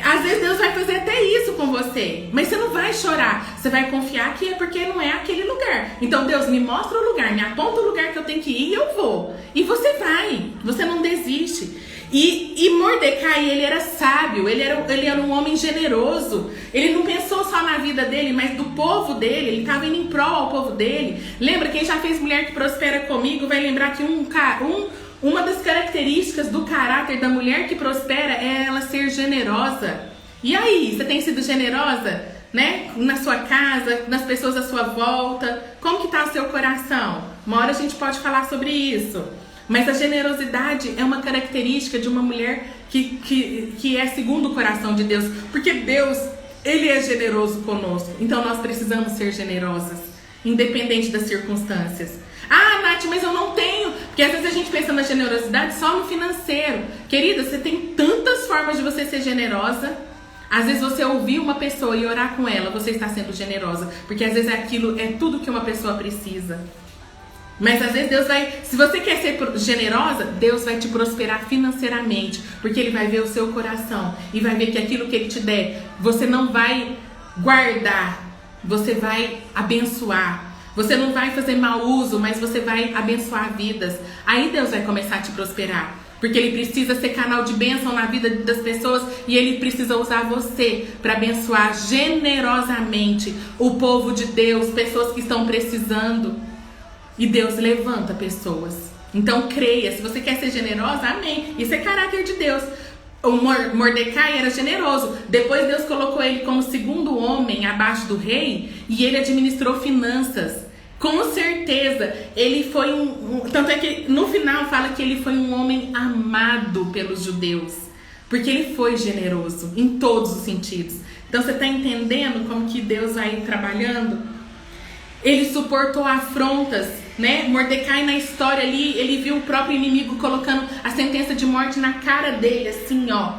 Às vezes Deus vai fazer até isso com você, mas você não vai chorar. Você vai confiar que é porque não é aquele lugar. Então Deus, me mostra o lugar, me aponta o lugar que eu tenho que ir e eu vou. E você vai, você não desiste. E Mordecai, ele era sábio, ele era um homem generoso. Ele não pensou só na vida dele, mas do povo dele. Ele estava indo em prol ao povo dele. Lembra, quem já fez Mulher que Prospera comigo vai lembrar que uma das características do caráter da mulher que prospera é ela ser generosa. E aí, você tem sido generosa, né? Na sua casa, nas pessoas à sua volta? Como que está o seu coração? Uma hora a gente pode falar sobre isso. Mas a generosidade é uma característica de uma mulher que é segundo o coração de Deus. Porque Deus, Ele é generoso conosco. Então nós precisamos ser generosas, independente das circunstâncias. Ah, Nath, mas eu não tenho. Porque às vezes a gente pensa na generosidade só no financeiro. Querida, você tem tantas formas de você ser generosa. Às vezes você ouvir uma pessoa e orar com ela, você está sendo generosa. Porque às vezes aquilo é tudo que uma pessoa precisa. Mas às vezes Deus vai, se você quer ser generosa, Deus vai te prosperar financeiramente, porque Ele vai ver o seu coração e vai ver que aquilo que Ele te der, você não vai guardar, você vai abençoar. Você não vai fazer mau uso, mas você vai abençoar vidas. Aí Deus vai começar a te prosperar, porque Ele precisa ser canal de bênção na vida das pessoas e Ele precisa usar você para abençoar generosamente o povo de Deus, pessoas que estão precisando. E Deus levanta pessoas. Então creia, se você quer ser generosa, amém. Isso é caráter de Deus. O Mordecai era generoso. Depois Deus colocou ele como segundo homem abaixo do rei e ele administrou finanças. Com certeza, ele foi tanto é que no final fala que ele foi um homem amado pelos judeus. Porque ele foi generoso em todos os sentidos. Então você está entendendo como que Deus vai trabalhando? Ele suportou afrontas, né? Mordecai na história ali, ele viu o próprio inimigo colocando a sentença de morte na cara dele, assim, ó.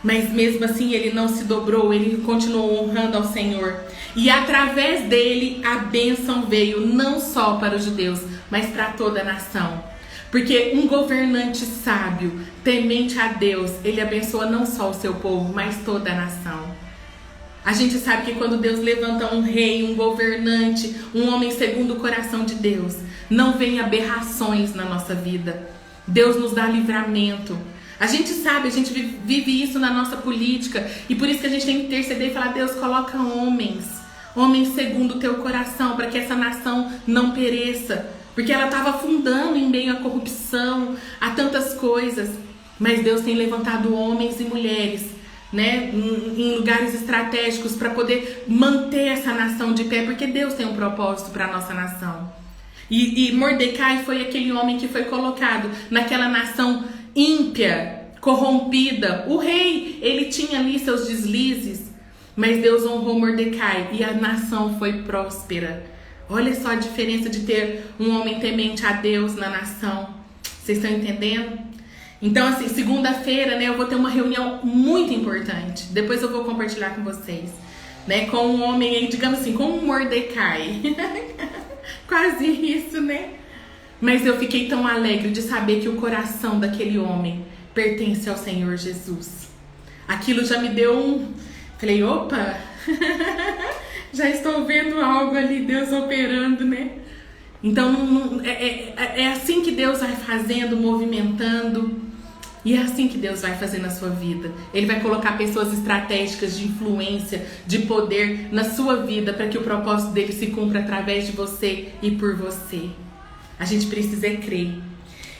Mas mesmo assim ele não se dobrou, ele continuou honrando ao Senhor. E através dele a bênção veio não só para os judeus, mas para toda a nação. Porque um governante sábio, temente a Deus, ele abençoa não só o seu povo, mas toda a nação. A gente sabe que quando Deus levanta um rei, um governante, um homem segundo o coração de Deus, não vem aberrações na nossa vida. Deus nos dá livramento. A gente sabe, a gente vive isso na nossa política e por isso que a gente tem que interceder e falar, Deus, coloca homens segundo o teu coração, para que essa nação não pereça. Porque ela estava afundando em meio à corrupção, a tantas coisas. Mas Deus tem levantado homens e mulheres, né, em lugares estratégicos para poder manter essa nação de pé, porque Deus tem um propósito para a nossa nação. E Mordecai foi aquele homem que foi colocado naquela nação ímpia, corrompida. O rei, ele tinha ali seus deslizes, mas Deus honrou Mordecai e a nação foi próspera. Olha só a diferença de ter um homem temente a Deus na nação. Vocês estão entendendo? Então, assim, segunda-feira, né, eu vou ter uma reunião muito importante. Depois eu vou compartilhar com vocês, né, com um homem, digamos assim, com um Mordecai. Quase isso, né? Mas eu fiquei tão alegre de saber que o coração daquele homem pertence ao Senhor Jesus. Aquilo já me deu Falei, opa, já estou vendo algo ali, Deus operando, né? Então, é assim que Deus vai fazendo, movimentando. E é assim que Deus vai fazer na sua vida. Ele vai colocar pessoas estratégicas de influência, de poder na sua vida, para que o propósito dele se cumpra através de você e por você. A gente precisa crer.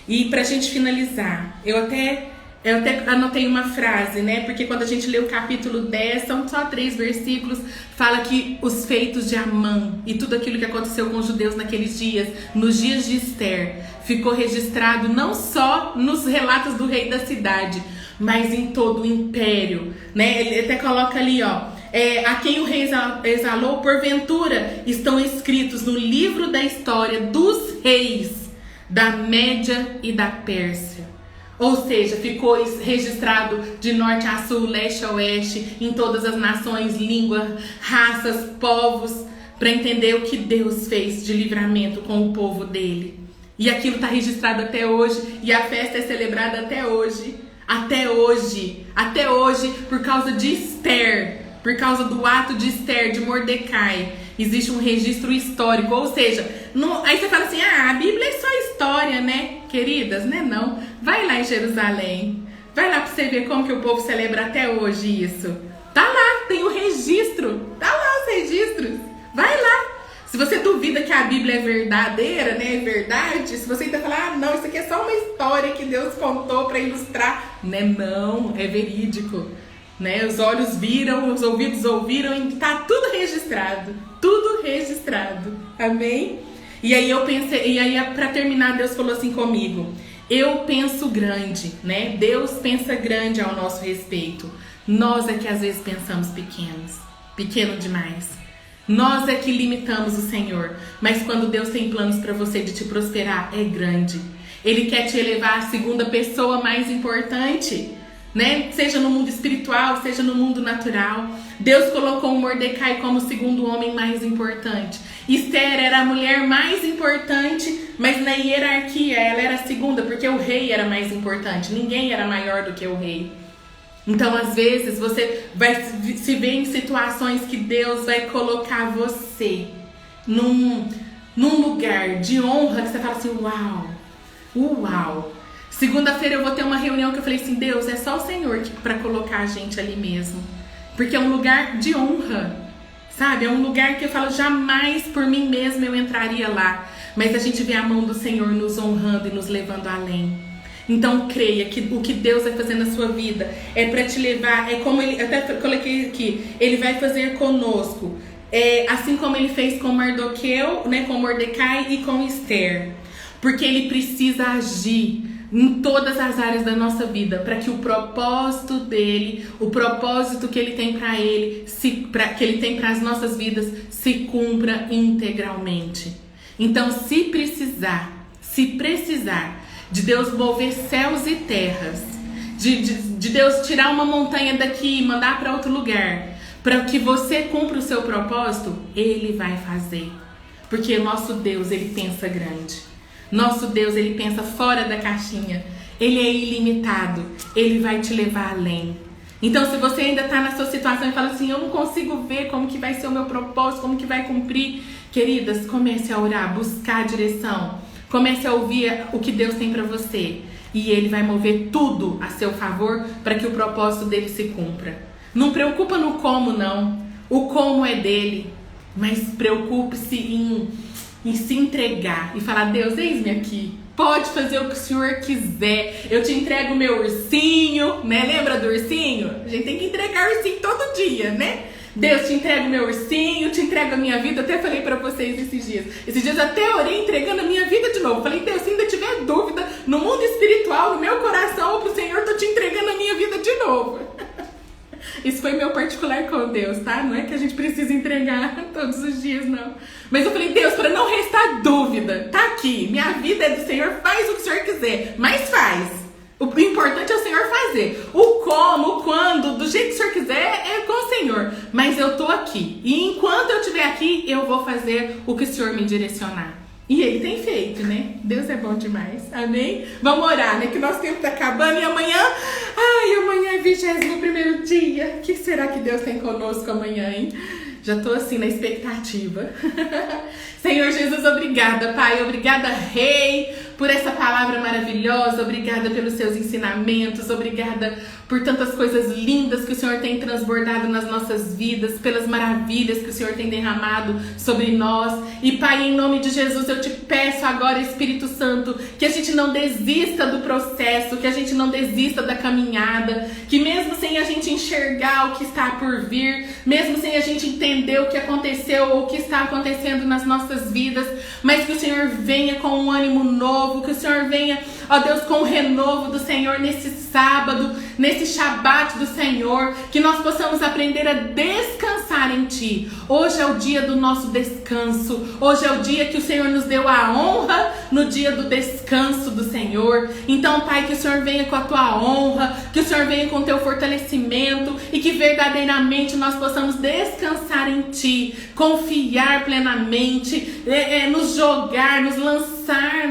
E pra gente finalizar, eu até Eu até anotei uma frase, né? Porque quando a gente lê o capítulo 10, são só 3 versículos, fala que os feitos de Amã e tudo aquilo que aconteceu com os judeus naqueles dias, nos dias de Esther, ficou registrado não só nos relatos do rei da cidade, mas em todo o império, né? Ele até coloca ali, ó, a quem o rei exalou, porventura estão escritos no livro da história dos reis da Média e da Pérsia. Ou seja, ficou registrado de norte a sul, leste a oeste, em todas as nações, línguas, raças, povos, para entender o que Deus fez de livramento com o povo dele. E aquilo está registrado até hoje, e a festa é celebrada até hoje. Até hoje, por causa de Esther, por causa do ato de Esther, de Mordecai, existe um registro histórico. Ou seja, aí você fala assim, a Bíblia é só história, né? Queridas, né? Não. Vai lá em Jerusalém. Vai lá pra você ver como que o povo celebra até hoje isso. Tá lá, tem o registro. Tá lá os registros. Vai lá. Se você duvida que a Bíblia é verdadeira, né? É verdade. Se você ainda falar, não, isso aqui é só uma história que Deus contou pra ilustrar. Né? Não, é verídico. Né? Os olhos viram, os ouvidos ouviram e tá tudo registrado. Tudo registrado. Amém? E aí eu pensei, e aí pra terminar, Deus falou assim comigo: eu penso grande, né? Deus pensa grande ao nosso respeito. Nós é que às vezes pensamos pequeno demais. Nós é que limitamos o Senhor. Mas quando Deus tem planos para você de te prosperar, é grande. Ele quer te elevar à segunda pessoa mais importante, né? Seja no mundo espiritual, seja no mundo natural. Deus colocou o Mordecai como o segundo homem mais importante. Esther era a mulher mais importante, mas na hierarquia ela era a segunda, porque o rei era mais importante. Ninguém era maior do que o rei. Então, às vezes, você vai se ver em situações que Deus vai colocar você num lugar de honra que você fala assim, uau. Segunda-feira eu vou ter uma reunião que eu falei assim, Deus, é só o Senhor para colocar a gente ali mesmo. Porque é um lugar de honra, sabe? É um lugar que eu falo, jamais por mim mesma eu entraria lá. Mas a gente vê a mão do Senhor nos honrando e nos levando além. Então creia que o que Deus vai fazer na sua vida é para te levar, é como ele, até coloquei aqui, ele vai fazer conosco, assim como ele fez com Mardoqueu, né, com Mordecai e com Esther, porque ele precisa agir em todas as áreas da nossa vida para que o propósito dele, o propósito que ele tem para ele, que ele tem para as nossas vidas, se cumpra integralmente. Então, se precisar de Deus mover céus e terras, de Deus tirar uma montanha daqui e mandar para outro lugar, para que você cumpra o seu propósito, Ele vai fazer. Porque nosso Deus, Ele pensa grande. Nosso Deus, Ele pensa fora da caixinha. Ele é ilimitado. Ele vai te levar além. Então, se você ainda está na sua situação e fala assim, eu não consigo ver como que vai ser o meu propósito, como que vai cumprir, queridas, comece a orar, buscar a direção. Comece a ouvir o que Deus tem para você. E Ele vai mover tudo a seu favor para que o propósito dele se cumpra. Não preocupa no como, não. O como é dele. Mas preocupe-se em se entregar e falar, Deus, eis-me aqui. Pode fazer o que o Senhor quiser. Eu te entrego o meu ursinho, né? Lembra do ursinho? A gente tem que entregar o ursinho todo dia, né? Deus, te entrego o meu ursinho, te entrego a minha vida. Eu até falei pra vocês esses dias. Esses dias eu até orei entregando a minha vida de novo. Falei, Deus, se ainda tiver dúvida no mundo espiritual, no meu coração ou pro Senhor, tô te entregando a minha vida de novo. Isso foi meu particular com Deus, tá? Não é que a gente precisa entregar todos os dias, não. Mas eu falei, Deus, para não restar dúvida, tá aqui. Minha vida é do Senhor, faz o que o Senhor quiser. Mas faz. O importante é o Senhor fazer. O como, o quando, do jeito que o Senhor quiser, é com o Senhor. Mas eu tô aqui. E enquanto eu estiver aqui, eu vou fazer o que o Senhor me direcionar. E Ele tem feito, né? Deus é bom demais. Amém? Vamos orar, né? Que o nosso tempo tá acabando. E amanhã é 21º dia. O que será que Deus tem conosco amanhã, hein? Já tô assim na expectativa. Senhor Jesus, obrigada, Pai. Obrigada, Rei, por essa palavra maravilhosa, obrigada pelos seus ensinamentos, obrigada por tantas coisas lindas que o Senhor tem transbordado nas nossas vidas, pelas maravilhas que o Senhor tem derramado sobre nós. E Pai, em nome de Jesus, eu te peço agora, Espírito Santo, que a gente não desista do processo, que a gente não desista da caminhada, que mesmo sem a gente enxergar o que está por vir, mesmo sem a gente entender o que aconteceu ou o que está acontecendo nas nossas vidas, mas que o Senhor venha com um ânimo novo, que o Senhor venha, ó Deus, com o renovo do Senhor nesse sábado, nesse Shabat do Senhor, que nós possamos aprender a descansar em Ti. Hoje é o dia do nosso descanso, hoje é o dia que o Senhor nos deu a honra no dia do descanso do Senhor. Então, Pai, que o Senhor venha com a Tua honra, que o Senhor venha com o Teu fortalecimento e que verdadeiramente nós possamos descansar em Ti, confiar plenamente, nos jogar, nos lançar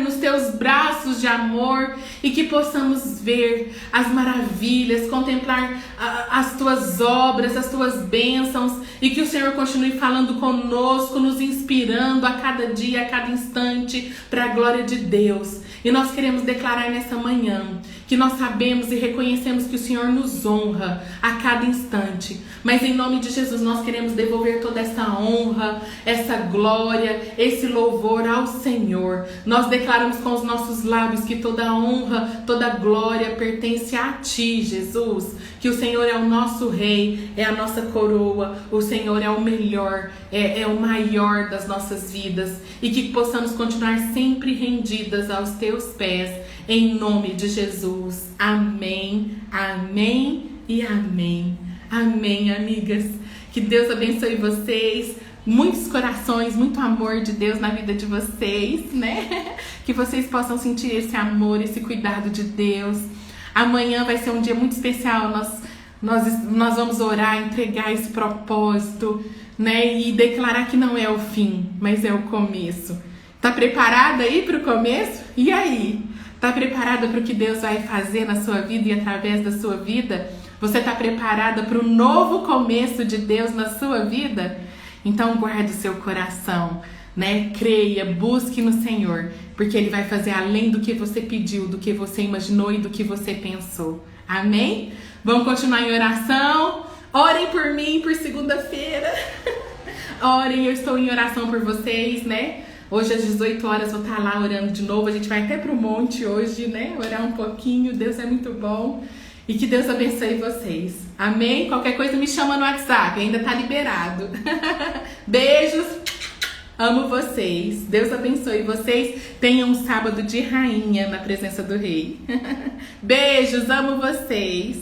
nos Teus braços de amor e que possamos ver as maravilhas, contemplar as Tuas obras, as Tuas bênçãos e que o Senhor continue falando conosco, nos inspirando a cada dia, a cada instante para a glória de Deus. E nós queremos declarar nessa manhã que nós sabemos e reconhecemos que o Senhor nos honra a cada instante. Mas em nome de Jesus nós queremos devolver toda essa honra, essa glória, esse louvor ao Senhor. Nós declaramos com os nossos lábios que toda honra, toda glória pertence a Ti, Jesus. Que o Senhor é o nosso Rei, é a nossa coroa, o Senhor é o melhor, é o maior das nossas vidas. E que possamos continuar sempre rendidas aos Teus pés. Em nome de Jesus. Amém, amém e amém. Amém, amigas. Que Deus abençoe vocês. Muitos corações, muito amor de Deus na vida de vocês, né? Que vocês possam sentir esse amor, esse cuidado de Deus. Amanhã vai ser um dia muito especial. Nós vamos orar, entregar esse propósito, né? E declarar que não é o fim, mas é o começo. Tá preparada aí para o começo? E aí? Tá preparada para o que Deus vai fazer na sua vida e através da sua vida? Você tá preparada para o novo começo de Deus na sua vida? Então guarde o seu coração, né? Creia, busque no Senhor, porque Ele vai fazer além do que você pediu, do que você imaginou e do que você pensou. Amém? Vamos continuar em oração? Orem por mim por segunda-feira. Orem, eu estou em oração por vocês, né? Hoje às 18 horas vou estar lá orando de novo. A gente vai até pro monte hoje, né? Orar um pouquinho. Deus é muito bom. E que Deus abençoe vocês. Amém? Qualquer coisa me chama no WhatsApp. Ainda tá liberado. Beijos. Amo vocês. Deus abençoe vocês. Tenham um sábado de rainha na presença do Rei. Beijos. Amo vocês.